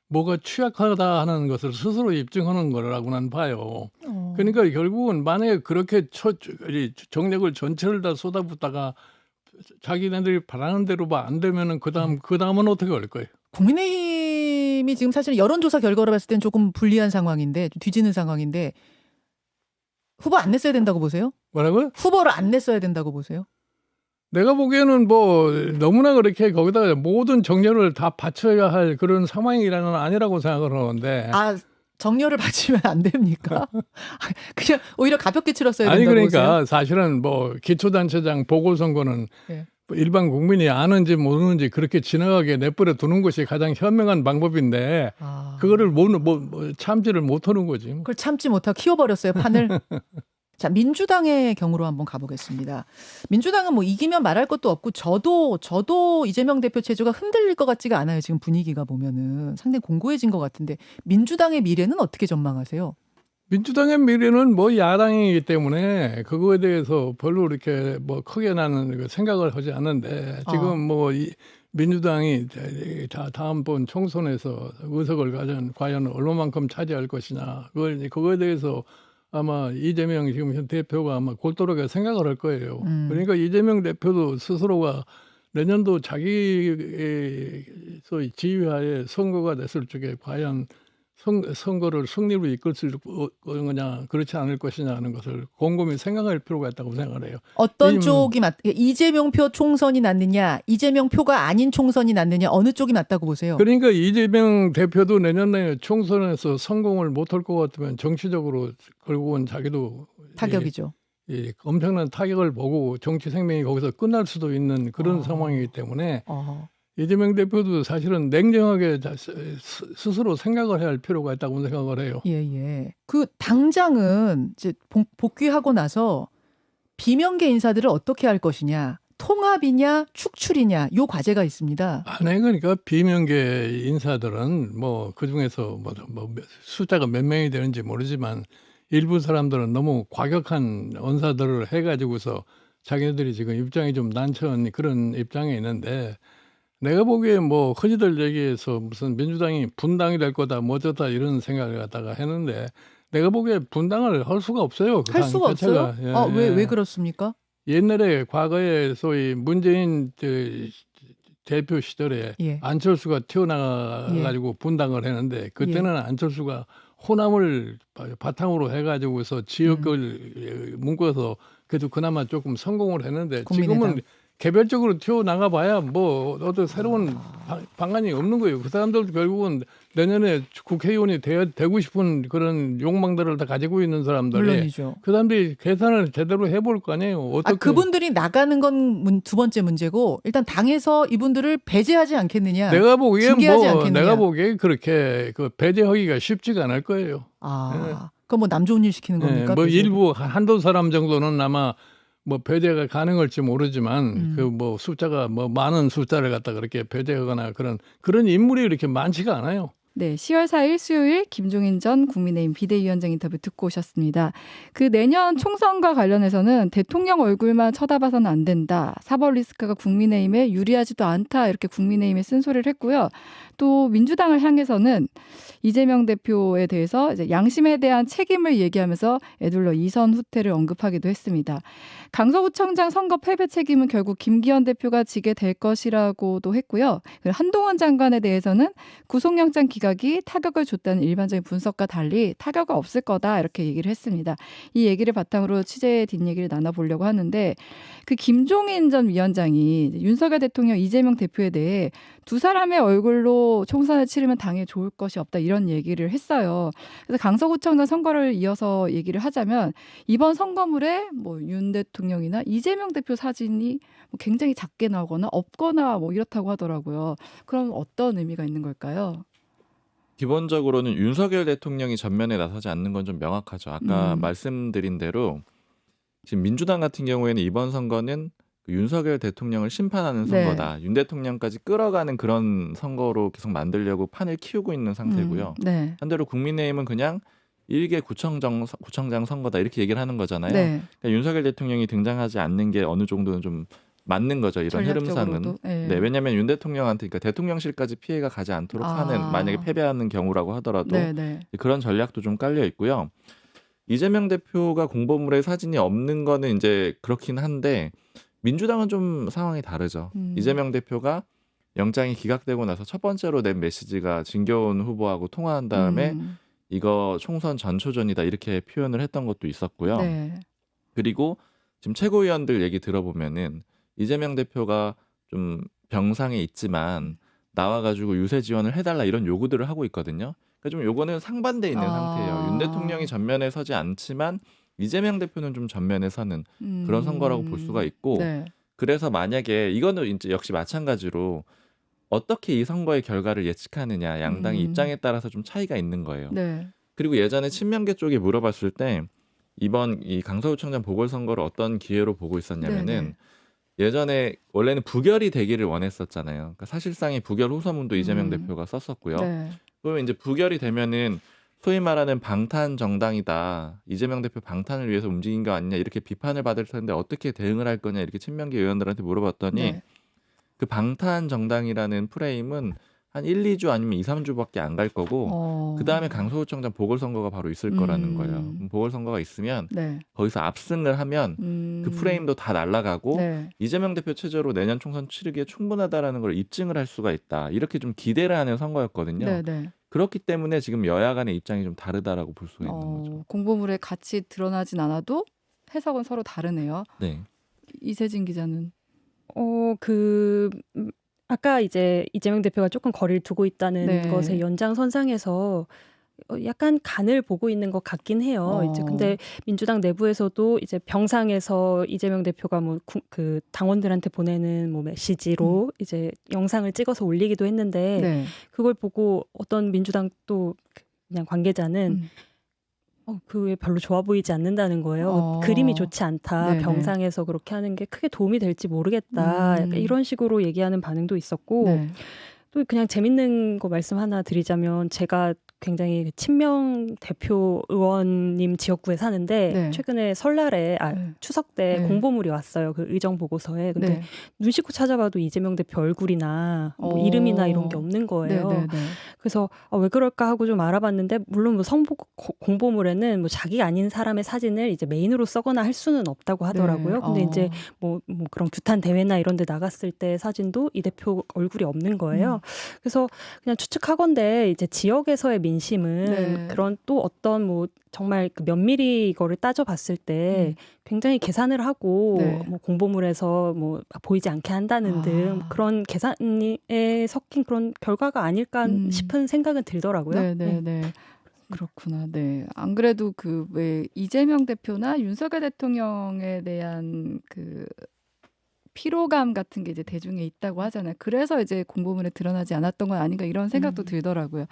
뭐가 취약하다 하는 것을 스스로 입증하는 거라고 난 봐요. 그러니까 결국은 만약에 그렇게 정력을 전체를 다 쏟아붓다가 자기네들이 바라는 대로 안 되면은 그다음은 어떻게 할 거예요? 국민의힘이 지금 사실 여론조사 결과로 봤을 땐 조금 불리한 상황인데 뒤지는 상황인데 후보 안 냈어야 된다고 보세요? 뭐라고요? 후보를 안 냈어야 된다고 보세요? 내가 보기에는 뭐 너무나 그렇게 거기다가 모든 정열을 다 바쳐야 할 그런 상황이라는 아니라고 생각을 하는데. 아, 정렬을 바치면 안 됩니까? 그냥 오히려 가볍게 치렀어야 된다고 그러니까 보세요? 사실은 뭐 기초단체장 보궐선거는 예. 일반 국민이 아는지 모르는지 그렇게 지나가게 내버려 두는 것이 가장 현명한 방법인데 그거를 참지를 못하는 거지. 그걸 참지 못하고 키워버렸어요, 판을. 자, 민주당의 경우로 한번 가보겠습니다. 민주당은 뭐 이기면 말할 것도 없고 저도 이재명 대표 체제가 흔들릴 것 같지가 않아요. 지금 분위기가 보면은 상당히 공고해진 것 같은데 민주당의 미래는 어떻게 전망하세요? 민주당의 미래는 뭐 야당이기 때문에 그거에 대해서 별로 이렇게 뭐 크게 나는 생각을 하지 않는데 지금 뭐 민주당이 다음번 총선에서 의석을 과연 얼마만큼 차지할 것이냐 그거에 대해서 아마 이재명 지금 현 대표가 아마 골똘하게 생각을 할 거예요. 그러니까 이재명 대표도 스스로가 내년도 자기의 소위 지휘하에 선거가 됐을 적에 과연 선거를 승리로 이끌 수 있는 거냐 그렇지 않을 것이냐 하는 것을 곰곰이 생각할 필요가 있다고 생각을 해요. 어떤 쪽이 이재명 표 총선이 낫느냐 이재명 표가 아닌 총선이 낫느냐 어느 쪽이 낫다고 보세요? 그러니까 이재명 대표도 내년에 총선에서 성공을 못할 것 같으면 정치적으로 결국은 자기도 타격이죠. 엄청난 타격을 보고 정치 생명이 거기서 끝날 수도 있는 그런 상황이기 때문에 이재명 대표도 사실은 냉정하게 스스로 생각을 해야 할 필요가 있다고 생각을 해요. 예. 그 당장은 이제 복귀하고 나서 비명계 인사들을 어떻게 할 것이냐, 통합이냐, 축출이냐, 요 과제가 있습니다. 그러니까 비명계 인사들은 뭐 그 중에서 뭐 숫자가 몇 명이 되는지 모르지만 일부 사람들은 너무 과격한 언사들을 해가지고서 자기네들이 지금 입장이 좀 난처한 그런 입장에 있는데. 내가 보기에 뭐 흔히들 얘기해서 무슨 민주당이 분당이 될 거다 뭐 어쩌다 이런 생각을 갖다가 했는데 내가 보기에 분당을 할 수가 없어요. 할 수가 없어요? 왜 그렇습니까? 옛날에 과거에 소위 문재인 대표 시절에 안철수가 튀어나가가지고 분당을 했는데 그때는 안철수가 호남을 바탕으로 해가지고서 지역을 묶어서 그래도 그나마 조금 성공을 했는데 지금은 개별적으로 튀어나가봐야 뭐 어떤 새로운 방안이 없는 거예요. 그 사람들도 결국은 내년에 국회의원이 되고 싶은 그런 욕망들을 다 가지고 있는 사람들이 물론이죠. 그 사람들이 계산을 제대로 해볼 거 아니에요. 어떻게. 그분들이 나가는 건 두 번째 문제고 일단 당에서 이분들을 배제하지 않겠느냐. 내가 보기엔 징계하지 않겠느냐. 내가 보기에 그렇게 그 배제하기가 쉽지가 않을 거예요. 그럼 뭐 남 좋은 일 시키는 겁니까? 뭐 일부 한두 사람 정도는 아마 뭐 배제가 가능할지 모르지만 그 뭐 숫자가 뭐 많은 숫자를 갖다 그렇게 배제하거나 그런 인물이 이렇게 많지가 않아요. 네, 10월 4일 수요일 김종인 전 국민의힘 비대위원장 인터뷰 듣고 오셨습니다. 그 내년 총선과 관련해서는 대통령 얼굴만 쳐다봐서는 안 된다. 사법 리스크가 국민의힘에 유리하지도 않다. 이렇게 국민의힘에 쓴소리를 했고요. 또 민주당을 향해서는 이재명 대표에 대해서 이제 양심에 대한 책임을 얘기하면서 애둘러 이선 후퇴를 언급하기도 했습니다. 강서구청장 선거 패배 책임은 결국 김기현 대표가 지게 될 것이라고도 했고요. 한동훈 장관에 대해서는 구속영장 기각이 타격을 줬다는 일반적인 분석과 달리 타격은 없을 거다 이렇게 얘기를 했습니다. 이 얘기를 바탕으로 취재의 뒷얘기를 나눠보려고 하는데 그 김종인 전 위원장이 윤석열 대통령 이재명 대표에 대해 두 사람의 얼굴로 총선을 치르면 당에 좋을 것이 없다 이런 얘기를 했어요. 그래서 강서구청장 선거를 이어서 얘기를 하자면 이번 선거물에 뭐 윤 대통령이나 이재명 대표 사진이 뭐 굉장히 작게 나오거나 없거나 뭐 이렇다고 하더라고요. 그럼 어떤 의미가 있는 걸까요? 기본적으로는 윤석열 대통령이 전면에 나서지 않는 건 좀 명확하죠. 아까 말씀드린 대로 지금 민주당 같은 경우에는 이번 선거는 윤석열 대통령을 심판하는 선거다. 윤 대통령까지 끌어가는 그런 선거로 계속 만들려고 판을 키우고 있는 상태고요. 반대로 국민의힘은 그냥 일개 구청장 선거다 이렇게 얘기를 하는 거잖아요. 그러니까 윤석열 대통령이 등장하지 않는 게 어느 정도는 좀 맞는 거죠. 이런 흐름상은. 네, 왜냐하면 윤 대통령한테 그러니까 대통령실까지 피해가 가지 않도록 하는 만약에 패배하는 경우라고 하더라도 그런 전략도 좀 깔려 있고요. 이재명 대표가 공보물에 사진이 없는 거는 이제 그렇긴 한데 민주당은 좀 상황이 다르죠. 이재명 대표가 영장이 기각되고 나서 첫 번째로 낸 메시지가 진교훈 후보하고 통화한 다음에 이거 총선 전초전이다 이렇게 표현을 했던 것도 있었고요. 그리고 지금 최고위원들 얘기 들어보면은 이재명 대표가 좀 병상에 있지만 나와가지고 유세 지원을 해달라 이런 요구들을 하고 있거든요. 그러니까 좀 요거는 상반돼 있는 상태예요. 윤 대통령이 전면에 서지 않지만 이재명 대표는 좀 전면에 서는 그런 선거라고 볼 수가 있고 그래서 만약에 이거는 이제 역시 마찬가지로 어떻게 이 선거의 결과를 예측하느냐 양당의 입장에 따라서 좀 차이가 있는 거예요. 그리고 예전에 친명계 쪽에 물어봤을 때 이번 이 강서구청장 보궐선거를 어떤 기회로 보고 있었냐면은 예전에 원래는 부결이 되기를 원했었잖아요. 그러니까 사실상의 부결 호소문도 이재명 대표가 썼었고요. 그러면 이제 부결이 되면은 소위 말하는 방탄 정당이다. 이재명 대표 방탄을 위해서 움직인 거 아니냐 이렇게 비판을 받을 텐데 어떻게 대응을 할 거냐 이렇게 친명계 의원들한테 물어봤더니 그 방탄 정당이라는 프레임은 한 1, 2주 아니면 2, 3주밖에 안 갈 거고 그다음에 강서구청장 보궐선거가 바로 있을 거라는 거예요. 보궐선거가 있으면 거기서 압승을 하면 그 프레임도 다 날아가고 이재명 대표 체제로 내년 총선 치르기에 충분하다라는 걸 입증을 할 수가 있다. 이렇게 좀 기대를 하는 선거였거든요. 그렇기 때문에 지금 여야 간의 입장이 좀 다르다라고 볼 수가 있는 거죠. 공보물에 같이 드러나진 않아도 해석은 서로 다르네요. 이세진 기자는 아까 이제 이재명 대표가 조금 거리를 두고 있다는 것의 연장선상에서 약간 간을 보고 있는 것 같긴 해요. 이제 근데 민주당 내부에서도 이제 병상에서 이재명 대표가 뭐 그 당원들한테 보내는 뭐 메시지로 이제 영상을 찍어서 올리기도 했는데 그걸 보고 어떤 민주당 또 그냥 관계자는 그게 별로 좋아 보이지 않는다는 거예요. 그림이 좋지 않다. 병상에서 그렇게 하는 게 크게 도움이 될지 모르겠다. 약간 이런 식으로 얘기하는 반응도 있었고 또 그냥 재밌는 거 말씀 하나 드리자면 제가 굉장히 친명 대표 의원님 지역구에 사는데 최근에 설날에 추석 때 공보물이 왔어요. 그 의정 보고서에. 근데 눈 씻고 찾아봐도 이재명 대표 얼굴이나 뭐 이름이나 이런 게 없는 거예요. 그래서 왜 그럴까 하고 좀 알아봤는데 물론 뭐 공보물에는 뭐 자기가 아닌 사람의 사진을 이제 메인으로 써거나 할 수는 없다고 하더라고요. 근데 이제 뭐 그런 규탄 대회나 이런 데 나갔을 때 사진도 이 대표 얼굴이 없는 거예요. 그래서 그냥 추측하건대 이제 지역에서의 민심은 네. 그런 또 어떤 뭐 정말 그 면밀히 이거를 따져봤을 때 굉장히 계산을 하고 네. 뭐 공보물에서 뭐 보이지 않게 한다는 등 그런 계산에 섞인 그런 결과가 아닐까 싶은 생각은 들더라고요. 네네네. 그렇구나. 네. 안 그래도 그 왜 이재명 대표나 윤석열 대통령에 대한 그 피로감 같은 게 이제 대중에 있다고 하잖아요. 그래서 이제 공보문에 드러나지 않았던 건 아닌가 이런 생각도 들더라고요.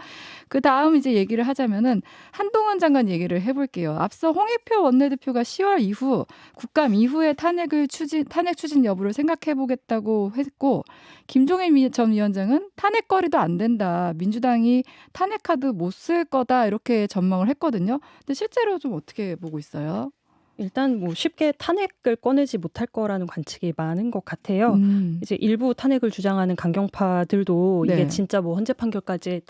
그다음 이제 얘기를 하자면은 한동훈 장관 얘기를 해볼게요. 앞서 홍익표 원내대표가 10월 이후 국감 이후에 탄핵 추진 여부를 생각해 보겠다고 했고 김종인 전 위원장은 탄핵거리도 안 된다. 민주당이 탄핵 카드 못 쓸 거다 이렇게 전망을 했거든요. 근데 실제로 좀 어떻게 보고 있어요? 일단 뭐 쉽게 탄핵을 꺼내지 못할 거라는 관측이 많은 것 같아요. 이제 일부 탄핵을 주장하는 강경파들도 네. 이게 진짜 뭐 헌재 판결까지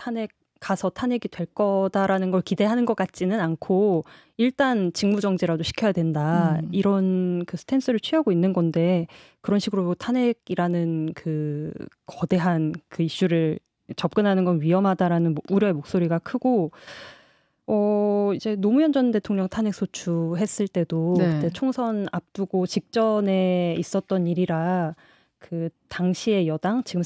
가서 탄핵이 될 거다라는 걸 기대하는 것 같지는 않고 일단 직무정지라도 시켜야 된다 이런 그 스탠스를 취하고 있는 건데 그런 식으로 탄핵이라는 그 거대한 그 이슈를 접근하는 건 위험하다라는 우려의 목소리가 크고 이제 노무현 전 대통령 탄핵 소추했을 때도 그때 총선 앞두고 직전에 있었던 일이라 그 당시의 여당 지금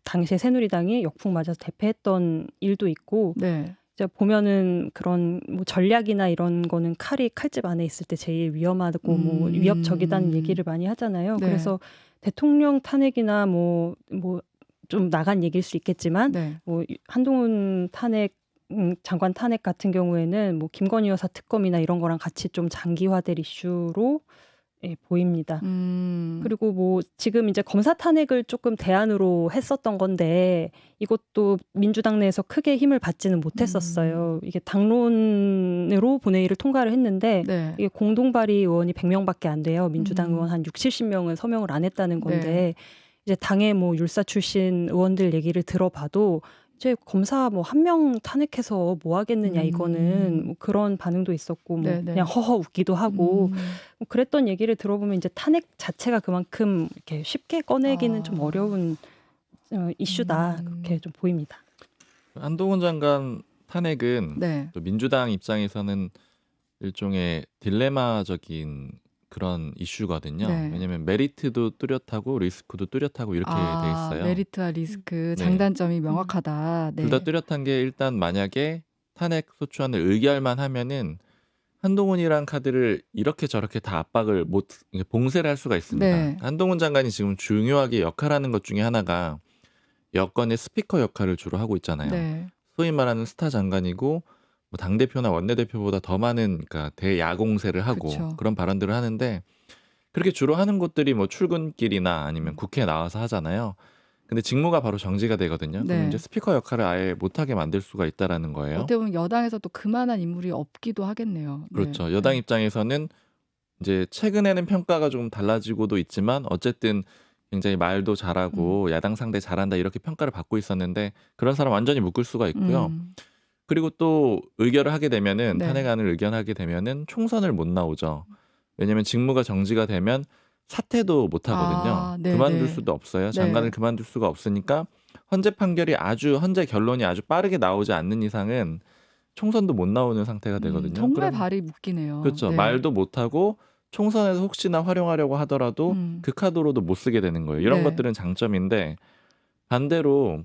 당시의 새누리당이 역풍 맞아서 대패했던 일도 있고 이제 보면은 그런 뭐 전략이나 이런 거는 칼이 칼집 안에 있을 때 제일 위험하고 뭐 위협적이다는 얘기를 많이 하잖아요. 그래서 대통령 탄핵이나 뭐 좀 나간 얘기일 수 있겠지만 뭐 한동훈 장관 탄핵 같은 경우에는 뭐 김건희 여사 특검이나 이런 거랑 같이 좀 장기화될 이슈로 보입니다. 그리고 뭐 지금 이제 검사 탄핵을 조금 대안으로 했었던 건데 이것도 민주당 내에서 크게 힘을 받지는 못했었어요. 이게 당론으로 본회의를 통과를 했는데 이게 공동 발의 의원이 100명밖에 안 돼요. 민주당 의원 한 60-70명은 서명을 안 했다는 건데 이제 당의 뭐 율사 출신 의원들 얘기를 들어봐도 이제 검사 뭐 한 명 탄핵해서 뭐 하겠느냐 이거는 뭐 그런 반응도 있었고 뭐 그냥 허허 웃기도 하고 뭐 그랬던 얘기를 들어보면 이제 탄핵 자체가 그만큼 이렇게 쉽게 꺼내기는 좀 어려운 이슈다 그렇게 좀 보입니다. 한동훈 장관 탄핵은 또 민주당 입장에서는 일종의 딜레마적인 그런 이슈거든요. 왜냐하면 메리트도 뚜렷하고 리스크도 뚜렷하고 이렇게 돼 있어요. 메리트와 리스크 장단점이 명확하다. 둘 다 뚜렷한 게 일단 만약에 탄핵 소추안을 의결만 하면은 한동훈이란 카드를 이렇게 저렇게 다 압박을 봉쇄를 할 수가 있습니다. 한동훈 장관이 지금 중요하게 역할하는 것 중에 하나가 여권의 스피커 역할을 주로 하고 있잖아요. 소위 말하는 스타 장관이고 뭐 당대표나 원내대표보다 더 많은 그러니까 대야공세를 하고 그런 발언들을 하는데 그렇게 주로 하는 곳들이 뭐 출근길이나 아니면 국회에 나와서 하잖아요. 근데 직무가 바로 정지가 되거든요. 그럼 이제 스피커 역할을 아예 못하게 만들 수가 있다라는 거예요. 어떻게 보면 여당에서 또 그만한 인물이 없기도 하겠네요. 그렇죠. 여당 입장에서는 이제 최근에는 평가가 좀 달라지고도 있지만 어쨌든 굉장히 말도 잘하고 야당 상대 잘한다 이렇게 평가를 받고 있었는데 그런 사람 완전히 묶을 수가 있고요. 그리고 또 의결을 하게 되면은 탄핵안을 의견하게 되면은 총선을 못 나오죠. 왜냐하면 직무가 정지가 되면 사퇴도 못 하거든요. 그만둘 수도 없어요. 장관을 그만둘 수가 없으니까 헌재 결론이 아주 빠르게 나오지 않는 이상은 총선도 못 나오는 상태가 되거든요. 정말 발이 묶이네요. 그렇죠. 말도 못 하고 총선에서 혹시나 활용하려고 하더라도 그 카드로도 못 쓰게 되는 거예요. 이런 것들은 장점인데 반대로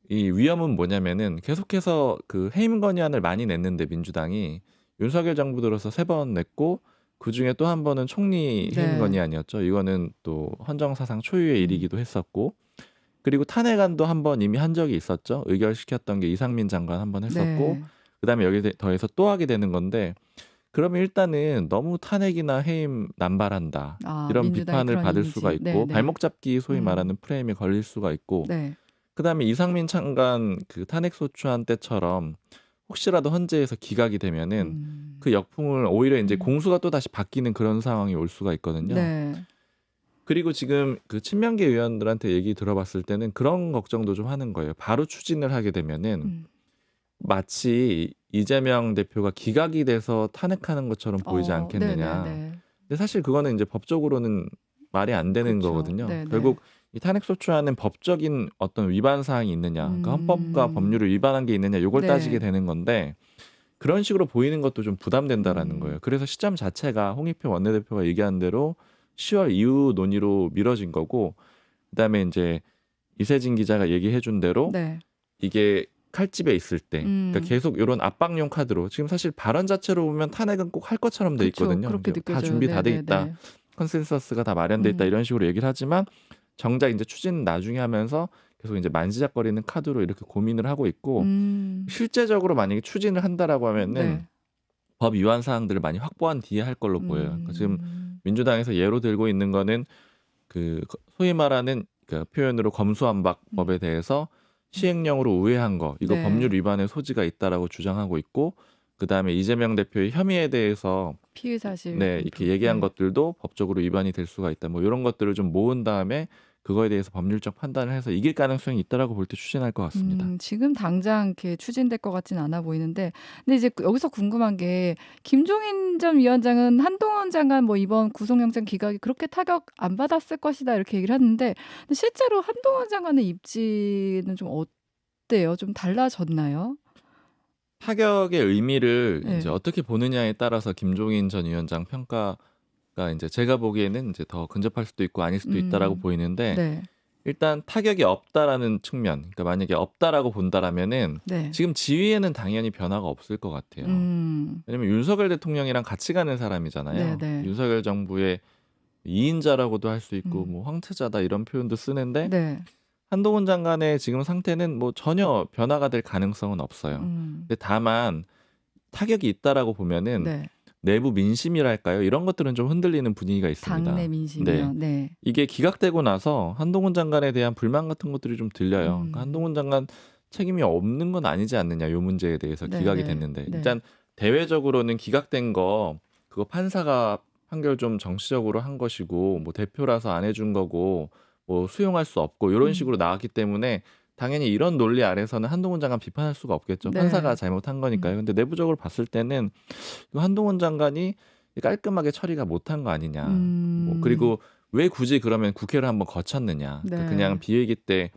이 위험은 뭐냐면은 계속해서 그 해임 건의안을 많이 냈는데 민주당이 윤석열 정부 들어서 3번 냈고 그중에 또 한 번은 총리 해임 건의안이었죠. 이거는 또 헌정사상 초유의 일이기도 했었고 그리고 탄핵안도 한 번 이미 한 적이 있었죠. 의결시켰던 게 이상민 장관 한 번 했었고 그다음에 여기 더해서 또 하게 되는 건데 그러면 일단은 너무 탄핵이나 해임 남발한다. 이런 비판을 받을 수가 있고 발목 잡기 소위 말하는 프레임에 걸릴 수가 있고 그다음에 이상민 장관 그 탄핵 소추안 때처럼 혹시라도 헌재에서 기각이 되면은 그 역풍을 오히려 이제 공수가 또 다시 바뀌는 그런 상황이 올 수가 있거든요. 그리고 지금 그 친명계 의원들한테 얘기 들어봤을 때는 그런 걱정도 좀 하는 거예요. 바로 추진을 하게 되면은 마치 이재명 대표가 기각이 돼서 탄핵하는 것처럼 보이지 않겠느냐. 근데 사실 그거는 이제 법적으로는 말이 안 되는 거거든요. 결국 이 탄핵소추안은 법적인 어떤 위반 사항이 있느냐, 그러니까 헌법과 법률을 위반한 게 있느냐, 이걸 네. 따지게 되는 건데 그런 식으로 보이는 것도 좀 부담된다라는 거예요. 그래서 시점 자체가 홍익표 원내대표가 얘기한 대로 10월 이후 논의로 미뤄진 거고, 그다음에 이제 이세진 기자가 얘기해준 대로 네. 이게 칼집에 있을 때, 그러니까 계속 이런 압박용 카드로 지금 사실 발언 자체로 보면 탄핵은 꼭 할 것처럼 돼 그쵸. 있거든요. 그렇게 이제 다 느껴져요. 준비 다 돼 네네네. 있다, 컨센서스가 다 마련돼 있다 이런 식으로 얘기를 하지만 정작 이제 추진 나중에 하면서 계속 이제 만지작거리는 카드로 이렇게 고민을 하고 있고 실제적으로 만약에 추진을 한다라고 하면은 네. 법 위반 사항들을 많이 확보한 뒤에 할 걸로 보여요. 그러니까 지금 민주당에서 예로 들고 있는 거는 그 소위 말하는 그 표현으로 검수완박법에 대해서 시행령으로 우회한 거, 이거 네. 법률 위반의 소지가 있다라고 주장하고 있고, 그다음에 이재명 대표의 혐의에 대해서 피의 사실 네, 이렇게 얘기한 것들도 법적으로 위반이 될 수가 있다. 뭐 이런 것들을 좀 모은 다음에 그거에 대해서 법률적 판단을 해서 이길 가능성이 있다라고 볼 때 추진할 것 같습니다. 지금 당장 이렇게 추진될 것 같지는 않아 보이는데, 근데 이제 여기서 궁금한 게 김종인 전 위원장은 한동훈 장관 뭐 이번 구속영장 기각이 그렇게 타격 안 받았을 것이다 이렇게 얘기를 하는데, 근데 실제로 한동훈 장관의 입지는 좀 어때요? 좀 달라졌나요? 타격의 의미를 네. 이제 어떻게 보느냐에 따라서 김종인 전 위원장 평가가 이제 제가 보기에는 이제 더 근접할 수도 있고 아닐 수도 있다라고 보이는데, 네. 일단 타격이 없다라는 측면, 그러니까 만약에 없다라고 본다라면은 네. 지금 지위에는 당연히 변화가 없을 것 같아요. 왜냐면 윤석열 대통령이랑 같이 가는 사람이잖아요. 네, 네. 윤석열 정부의 2인자라고도 할 수 있고 뭐 황태자다 이런 표현도 쓰는데 네. 한동훈 장관의 지금 상태는 뭐 전혀 변화가 될 가능성은 없어요. 근데 다만 타격이 있다라고 보면은 네. 내부 민심이랄까요? 이런 것들은 좀 흔들리는 분위기가 있습니다. 당내 민심이요. 네. 이게 기각되고 나서 한동훈 장관에 대한 불만 같은 것들이 좀 들려요. 그러니까 한동훈 장관 책임이 없는 건 아니지 않느냐, 이 문제에 대해서 네, 기각이 네. 됐는데 네. 일단 대외적으로는 기각된 거 그거 판사가 판결 좀 정치적으로 한 것이고 뭐 대표라서 안 해준 거고 뭐 수용할 수 없고 이런 식으로 나왔기 때문에 당연히 이런 논리 아래서는 한동훈 장관 비판할 수가 없겠죠. 네. 판사가 잘못한 거니까요. 근데 내부적으로 봤을 때는 한동훈 장관이 깔끔하게 처리가 못한 거 아니냐. 뭐 그리고 왜 굳이 그러면 국회를 한번 거쳤느냐. 네. 그러니까 그냥 비회기 때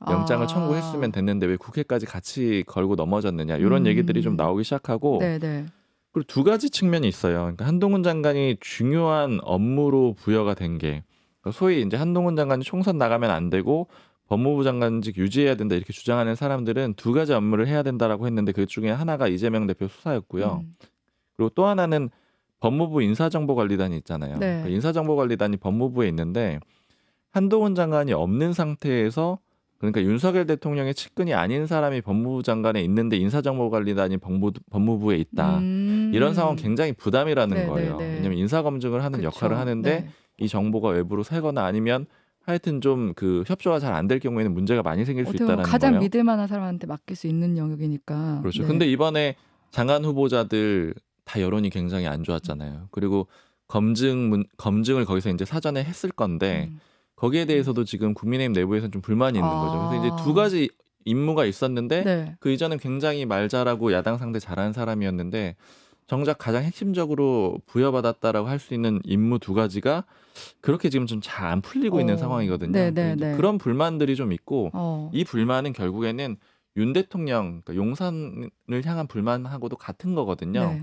영장을 청구했으면 됐는데 왜 국회까지 같이 걸고 넘어졌느냐. 이런 얘기들이 좀 나오기 시작하고 네, 네. 그리고 두 가지 측면이 있어요. 그러니까 한동훈 장관이 중요한 업무로 부여가 된 게 그러니까 소위 이제 한동훈 장관이 총선 나가면 안 되고 법무부 장관직 유지해야 된다 이렇게 주장하는 사람들은 두 가지 업무를 해야 된다라고 했는데 그 중에 하나가 이재명 대표 수사였고요. 그리고 또 하나는 법무부 인사정보관리단이 있잖아요. 네. 그러니까 인사정보관리단이 법무부에 있는데 한동훈 장관이 없는 상태에서 그러니까 윤석열 대통령의 측근이 아닌 사람이 법무부 장관에 있는데 인사정보관리단이 법무부에 있다. 이런 상황 굉장히 부담이라는 네, 거예요. 네, 네. 왜냐하면 인사검증을 하는 그쵸. 역할을 하는데 네. 이 정보가 외부로 새거나 아니면 하여튼 좀 그 협조가 잘 안 될 경우에는 문제가 많이 생길 수 어떻게 보면 있다는 가장 거예요. 믿을 만한 사람한테 맡길 수 있는 영역이니까. 그렇죠. 네. 근데 이번에 장관 후보자들 다 여론이 굉장히 안 좋았잖아요. 그리고 검증을 거기서 이제 사전에 했을 건데 거기에 대해서도 지금 국민의힘 내부에서는 좀 불만이 있는 거죠. 그래서 이제 두 가지 임무가 있었는데 네. 그 이전엔 굉장히 말 잘하고 야당 상대 잘하는 사람이었는데 정작 가장 핵심적으로 부여받았다라고 할 수 있는 임무 두 가지가 그렇게 지금 좀 잘 안 풀리고 있는 상황이거든요. 네, 네, 그래서 네. 그런 불만들이 좀 있고 이 이 불만은 결국에는 윤 대통령, 그러니까 용산을 향한 불만하고도 같은 거거든요. 네.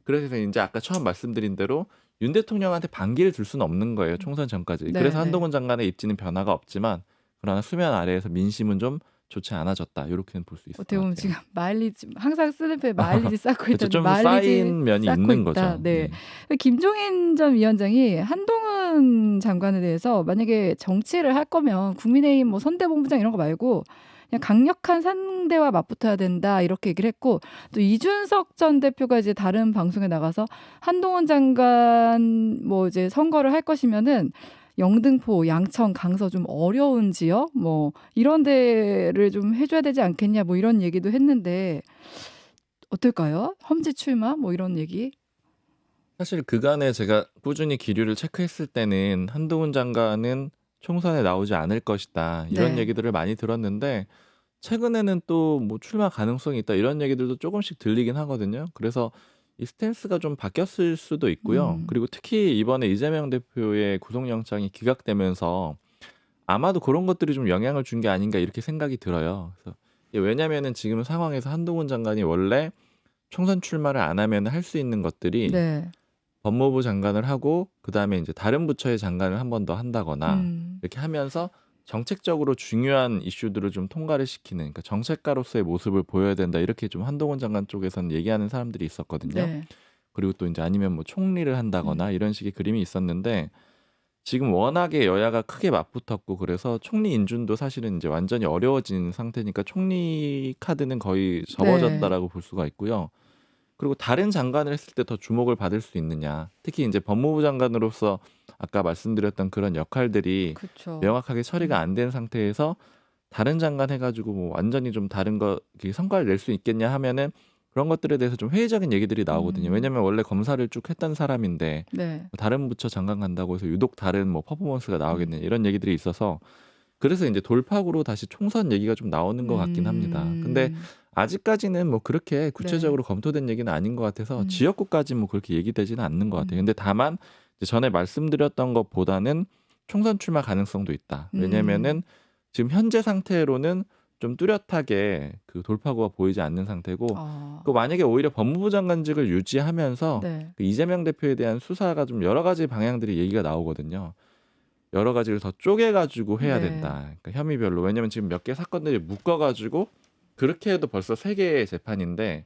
그래서 이제 아까 처음 말씀드린 대로 윤 대통령한테 반기를 줄 수는 없는 거예요. 총선 전까지. 네, 그래서 네. 한동훈 장관의 입지는 변화가 없지만 그러나 수면 아래에서 민심은 좀 좋지 않아졌다. 이렇게는 볼 수 있을 것 어떻게 보면 같아요. 지금 마일리지 항상 쓰는 표현 마일리지 쌓고 그렇죠. 있다. 좀 마일리지 쌓인 면이 쌓고 있는 있다. 거죠. 네. 김종인 전 위원장이 한동훈 장관에 대해서 만약에 정치를 할 거면 국민의힘 뭐 선대본부장 이런 거 말고 그냥 강력한 상대와 맞붙어야 된다 이렇게 얘기를 했고 또 이준석 전 대표가 이제 다른 방송에 나가서 한동훈 장관 뭐 이제 선거를 할 것이면은 영등포, 양천, 강서 좀 어려운 지역 뭐 이런 데를 좀 해줘야 되지 않겠냐 뭐 이런 얘기도 했는데 어떨까요? 험지 출마 뭐 이런 얘기? 사실 그간에 제가 꾸준히 기류를 체크했을 때는 한동훈 장관은 총선에 나오지 않을 것이다. 이런 네. 얘기들을 많이 들었는데 최근에는 또 뭐 출마 가능성이 있다. 이런 얘기들도 조금씩 들리긴 하거든요. 그래서 이 스탠스가 좀 바뀌었을 수도 있고요. 그리고 특히 이번에 이재명 대표의 구속영장이 기각되면서 아마도 그런 것들이 좀 영향을 준 게 아닌가 이렇게 생각이 들어요. 그래서 왜냐면은 지금 상황에서 한동훈 장관이 원래 총선 출마를 안 하면 할 수 있는 것들이 네. 법무부 장관을 하고 그다음에 이제 다른 부처의 장관을 한 번 더 한다거나 이렇게 하면서 정책적으로 중요한 이슈들을 좀 통과를 시키는, 그러니까 정책가로서의 모습을 보여야 된다, 이렇게 좀 한동훈 장관 쪽에서는 얘기하는 사람들이 있었거든요. 네. 그리고 또 이제 아니면 뭐 총리를 한다거나 이런 식의 그림이 있었는데 지금 워낙에 여야가 크게 맞붙었고 그래서 총리 인준도 사실은 이제 완전히 어려워진 상태니까 총리 카드는 거의 접어졌다라고 볼 수가 있고요. 그리고 다른 장관을 했을 때 더 주목을 받을 수 있느냐. 특히 이제 법무부 장관으로서 아까 말씀드렸던 그런 역할들이 그쵸. 명확하게 처리가 안 된 상태에서 다른 장관 해가지고 뭐 완전히 좀 다른 거 성과를 낼 수 있겠냐 하면은 그런 것들에 대해서 좀 회의적인 얘기들이 나오거든요. 왜냐하면 원래 검사를 쭉 했던 사람인데 네. 다른 부처 장관 간다고 해서 유독 다른 뭐 퍼포먼스가 나오겠느냐 이런 얘기들이 있어서 그래서 이제 돌파구로 다시 총선 얘기가 좀 나오는 것 같긴 합니다. 근데 아직까지는 뭐 그렇게 구체적으로 검토된 얘기는 아닌 것 같아서 지역구까지 뭐 그렇게 얘기되지는 않는 것 같아요. 근데 다만 이제 전에 말씀드렸던 것보다는 총선 출마 가능성도 있다. 왜냐면은 지금 현재 상태로는 좀 뚜렷하게 그 돌파구가 보이지 않는 상태고, 그 만약에 오히려 법무부 장관직을 유지하면서 네. 그 이재명 대표에 대한 수사가 좀 여러 가지 방향들이 얘기가 나오거든요. 여러 가지를 더 쪼개가지고 해야 네. 된다. 그러니까 혐의별로. 왜냐면 지금 몇 개 사건들이 묶어가지고 그렇게 해도 벌써 3개의 재판인데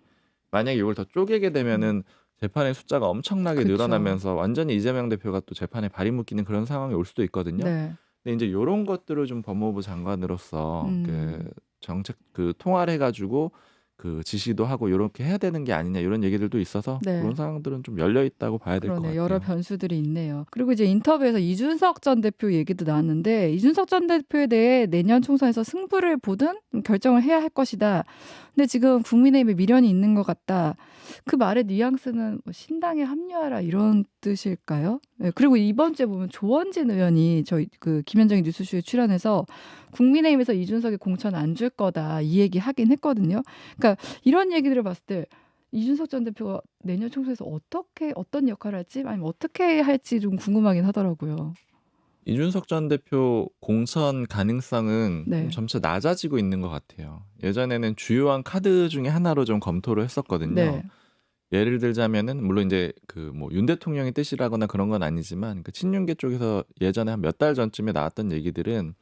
만약에 이걸 더 쪼개게 되면은 재판의 숫자가 엄청나게 그쵸. 늘어나면서 완전히 이재명 대표가 또 재판에 발이 묶이는 그런 상황이 올 수도 있거든요. 네. 근데 이제 이런 것들을 좀 법무부 장관으로서 그 정책 그 통화를 해가지고 그 지시도 하고 이렇게 해야 되는 게 아니냐 이런 얘기들도 있어서 네. 그런 상황들은 좀 열려 있다고 봐야 될 것 그러네. 같아요. 여러 변수들이 있네요. 그리고 이제 인터뷰에서 이준석 전 대표 얘기도 나왔는데 이준석 전 대표에 대해 내년 총선에서 승부를 보든 결정을 해야 할 것이다. 근데 지금 국민의힘에 미련이 있는 것 같다. 그 말의 뉘앙스는 뭐 신당에 합류하라 이런 뜻일까요? 네, 그리고 이번 주에 보면 조원진 의원이 저희 그 김현정의 뉴스쇼에 출연해서 국민의힘에서 이준석이 공천 안 줄 거다 이 얘기 하긴 했거든요. 그러니까 이런 얘기들을 봤을 때 이준석 전 대표가 내년 총선에서 어떤 역할을 할지 아니면 어떻게 할지 좀 궁금하긴 하더라고요. 이준석 전 대표 공천 가능성은 네. 좀 점차 낮아지고 있는 것 같아요. 예전에는 주요한 카드 중에 하나로 좀 검토를 했었거든요. 네. 예를 들자면은 물론 이제 그 뭐 윤 대통령의 뜻이라거나 그런 건 아니지만 그 친윤계 쪽에서 예전에 한 몇 달 전쯤에 나왔던 얘기들은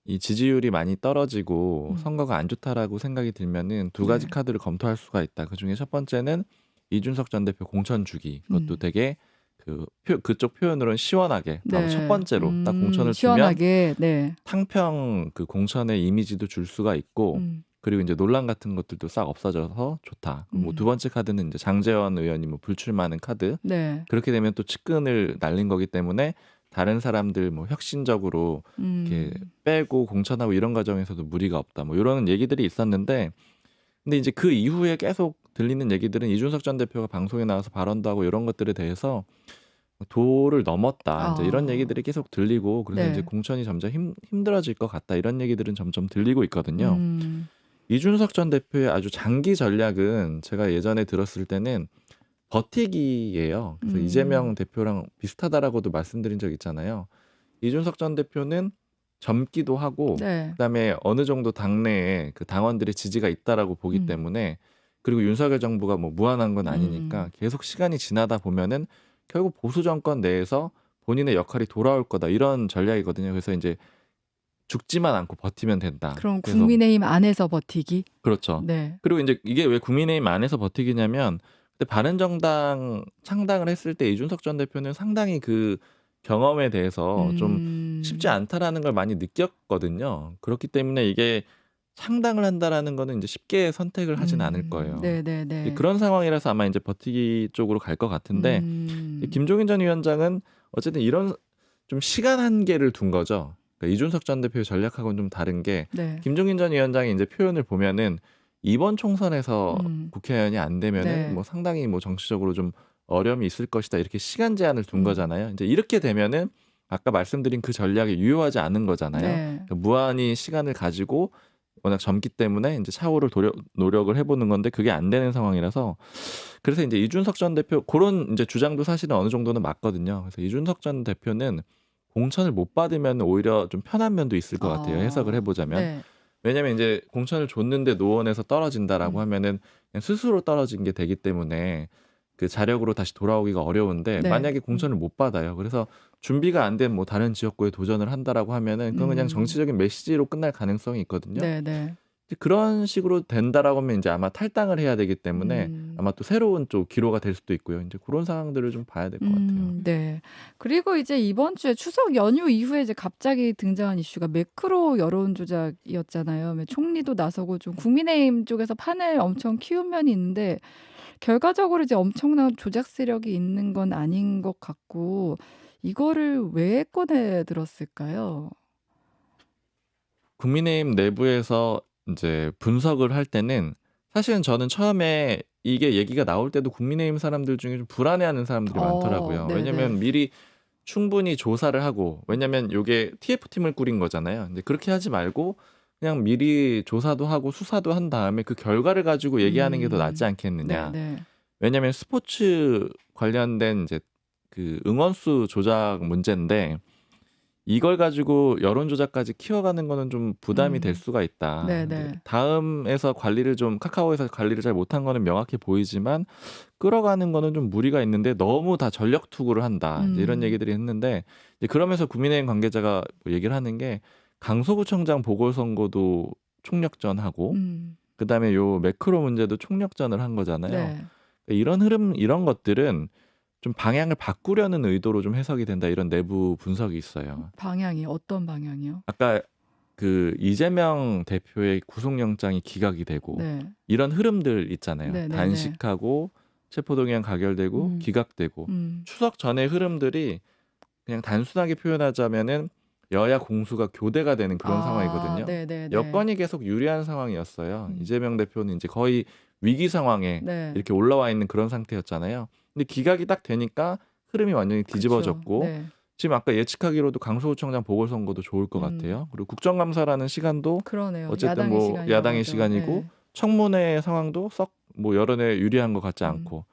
이 지지율이 많이 떨어지고 선거가 안 좋다라고 생각이 들면은 두 가지 네. 카드를 검토할 수가 있다. 그중에 첫 번째는 이준석 전 대표 공천 주기. 그것도 되게 그쪽 표현으로는 시원하게 바로 네. 첫 번째로 딱 공천을 주면 시원하게. 네. 탕평 그 공천의 이미지도 줄 수가 있고 그리고 이제 논란 같은 것들도 싹 없어져서 좋다. 뭐 두 번째 카드는 이제 장제원 의원이 뭐 불출마하는 카드. 네. 그렇게 되면 또 측근을 날린 거기 때문에 다른 사람들 뭐 혁신적으로 이렇게 빼고 공천하고 이런 과정에서도 무리가 없다. 뭐 이런 얘기들이 있었는데 근데 이제 그 이후에 계속 들리는 얘기들은 이준석 전 대표가 방송에 나와서 발언도 하고 이런 것들에 대해서 도를 넘었다. 이제 이런 얘기들이 계속 들리고 그래서 네. 이제 공천이 점점 힘들어질 것 같다. 이런 얘기들은 점점 들리고 있거든요. 이준석 전 대표의 아주 장기 전략은 제가 예전에 들었을 때는 버티기예요. 그래서 이재명 대표랑 비슷하다라고도 말씀드린 적 있잖아요. 이준석 전 대표는 젊기도 하고 네. 그다음에 어느 정도 당내에 그 당원들의 지지가 있다라고 보기 때문에 그리고 윤석열 정부가 뭐 무한한 건 아니니까 계속 시간이 지나다 보면은 결국 보수 정권 내에서 본인의 역할이 돌아올 거다 이런 전략이거든요. 그래서 이제 죽지만 않고 버티면 된다. 그럼 그래서 국민의힘 안에서 버티기. 그렇죠. 네. 그리고 이제 이게 왜 국민의힘 안에서 버티기냐면 그때 바른정당 창당을 했을 때 이준석 전 대표는 상당히 그 경험에 대해서 좀 쉽지 않다라는 걸 많이 느꼈거든요. 그렇기 때문에 이게 창당을 한다라는 거는 이제 쉽게 선택을 하진 않을 거예요. 네네네. 그런 상황이라서 아마 이제 버티기 쪽으로 갈 것 같은데 김종인 전 위원장은 어쨌든 이런 좀 시간 한계를 둔 거죠. 그러니까 이준석 전 대표의 전략하고는 좀 다른 게 네. 김종인 전 위원장이 이제 표현을 보면은 이번 총선에서 국회의원이 안 되면은 네. 뭐 상당히 뭐 정치적으로 좀 어려움이 있을 것이다 이렇게 시간 제한을 둔 거잖아요. 이제 이렇게 되면은 아까 말씀드린 그 전략이 유효하지 않은 거잖아요. 네. 그러니까 무한히 시간을 가지고 워낙 젊기 때문에 이제 차후를 노력을 해보는 건데 그게 안 되는 상황이라서 그래서 이제 이준석 전 대표 그런 이제 주장도 사실은 어느 정도는 맞거든요. 그래서 이준석 전 대표는 공천을 못 받으면 오히려 좀 편한 면도 있을 것 같아요. 해석을 해보자면. 네. 왜냐면 이제 공천을 줬는데 노원에서 떨어진다라고 하면은 그냥 스스로 떨어진 게 되기 때문에 그 자력으로 다시 돌아오기가 어려운데 네. 만약에 공천을 못 받아요. 그래서 준비가 안 된 뭐 다른 지역구에 도전을 한다라고 하면은 그건 그냥 정치적인 메시지로 끝날 가능성이 있거든요. 네, 네. 그런 식으로 된다라고 하면 이제 아마 탈당을 해야 되기 때문에 아마 또 새로운 쪽 기로가 될 수도 있고요. 이제 그런 상황들을 좀 봐야 될 것 같아요. 네. 그리고 이제 이번 주에 추석 연휴 이후에 이제 갑자기 등장한 이슈가 매크로 여론 조작이었잖아요. 총리도 나서고 좀 국민의힘 쪽에서 판을 엄청 키운 면이 있는데 결과적으로 이제 엄청난 조작 세력이 있는 건 아닌 것 같고 이거를 왜 꺼내 들었을까요? 국민의힘 내부에서 이제 분석을 할 때는 사실은 저는 처음에 이게 얘기가 나올 때도 국민의힘 사람들 중에 좀 불안해하는 사람들이 많더라고요. 네네. 왜냐면 미리 충분히 조사를 하고 왜냐면 이게 TF팀을 꾸린 거잖아요. 근데 그렇게 하지 말고 그냥 미리 조사도 하고 수사도 한 다음에 그 결과를 가지고 얘기하는 게 더 낫지 않겠느냐. 네네. 왜냐면 스포츠 관련된 이제 그 응원수 조작 문제인데 이걸 가지고 여론 조작까지 키워가는 거는 좀 부담이 될 수가 있다. 네네. 다음에서 관리를 좀 카카오에서 관리를 잘 못한 거는 명확해 보이지만 끌어가는 거는 좀 무리가 있는데 너무 다 전력 투구를 한다. 이제 이런 얘기들이 했는데 이제 그러면서 국민의힘 관계자가 뭐 얘기를 하는 게 강서구청장 보궐선거도 총력전하고 그다음에 요 매크로 문제도 총력전을 한 거잖아요. 네. 이런 흐름 이런 것들은 좀 방향을 바꾸려는 의도로 좀 해석이 된다 이런 내부 분석이 있어요. 방향이 어떤 방향이요? 아까 그 이재명 대표의 구속영장이 기각이 되고 네. 이런 흐름들 있잖아요. 네네네. 단식하고 체포동의안 가결되고 기각되고 추석 전의 흐름들이 그냥 단순하게 표현하자면은 여야 공수가 교대가 되는 그런 상황이거든요. 네네네. 여건이 계속 유리한 상황이었어요. 이재명 대표는 이제 거의 위기 상황에 네. 이렇게 올라와 있는 그런 상태였잖아요. 근데 기각이 딱 되니까 흐름이 완전히 뒤집어졌고 그렇죠. 네. 지금 아까 예측하기로도 강서구청장 보궐선거도 좋을 것 같아요. 그리고 국정감사라는 시간도 그러네요. 어쨌든 뭐 야당의 시간이고 네. 청문회 상황도 썩 뭐 여론에 유리한 것 같지 않고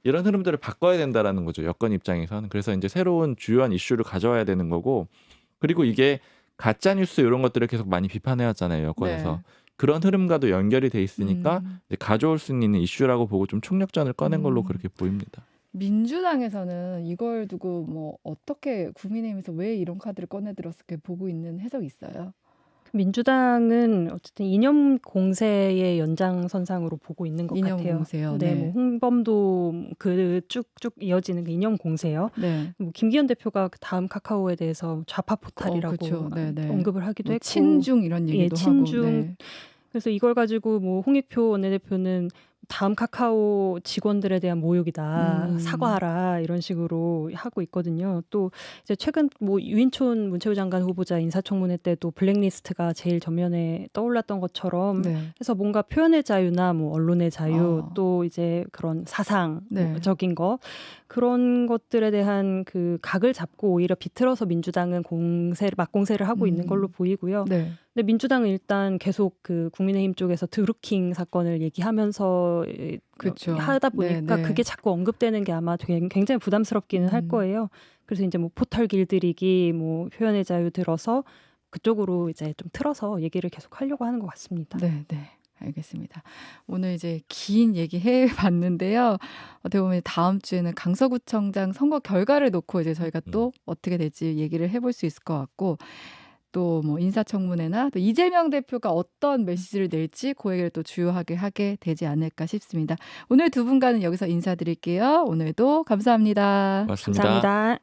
이런 흐름들을 바꿔야 된다라는 거죠. 여권 입장에서는. 그래서 이제 새로운 주요한 이슈를 가져와야 되는 거고 그리고 이게 가짜 뉴스 이런 것들을 계속 많이 비판해왔잖아요. 여권에서. 네. 그런 흐름과도 연결이 돼 있으니까 이제 가져올 수 있는 이슈라고 보고 좀 총력전을 꺼낸 걸로 그렇게 보입니다. 민주당에서는 이걸 두고 뭐 어떻게 국민의힘에서 왜 이런 카드를 꺼내 들었을까 보고 있는 해석이 있어요? 민주당은 어쨌든 이념 공세의 연장선상으로 보고 있는 것 이념 같아요. 공세요. 네, 네. 뭐 홍범도 그 쭉쭉 이어지는 그 이념 공세요. 네. 뭐 김기현 대표가 그 다음 카카오에 대해서 좌파 포탈이라고 그쵸. 네네. 언급을 하기도 뭐 했고, 친중 이런 얘기도 친중. 하고. 네. 그래서 이걸 가지고 뭐 홍익표 원내대표는 다음 카카오 직원들에 대한 모욕이다. 사과하라. 이런 식으로 하고 있거든요. 또 이제 최근 뭐 유인촌 문체부 장관 후보자 인사청문회 때도 블랙리스트가 제일 전면에 떠올랐던 것처럼 네. 해서 뭔가 표현의 자유나 뭐 언론의 자유 또 이제 그런 사상적인 거 그런 것들에 대한 그 각을 잡고 오히려 비틀어서 민주당은 막공세를 하고 있는 걸로 보이고요. 네. 근데 민주당은 일단 계속 그 국민의힘 쪽에서 드루킹 사건을 얘기하면서 그렇죠. 하다 보니까 네네. 그게 자꾸 언급되는 게 아마 굉장히 부담스럽기는 할 거예요. 그래서 이제 뭐 포털 길들이기, 뭐 표현의 자유 들어서 그쪽으로 이제 좀 틀어서 얘기를 계속 하려고 하는 것 같습니다. 네, 네. 알겠습니다. 오늘 이제 긴 얘기 해봤는데요. 어떻게 보면 다음 주에는 강서구청장 선거 결과를 놓고 이제 저희가 또 어떻게 될지 얘기를 해볼 수 있을 것 같고 또 뭐 인사청문회나 또 이재명 대표가 어떤 메시지를 낼지 그 얘기를 또 주요하게 하게 되지 않을까 싶습니다. 오늘 두 분과는 여기서 인사드릴게요. 오늘도 감사합니다. 고맙습니다. 감사합니다.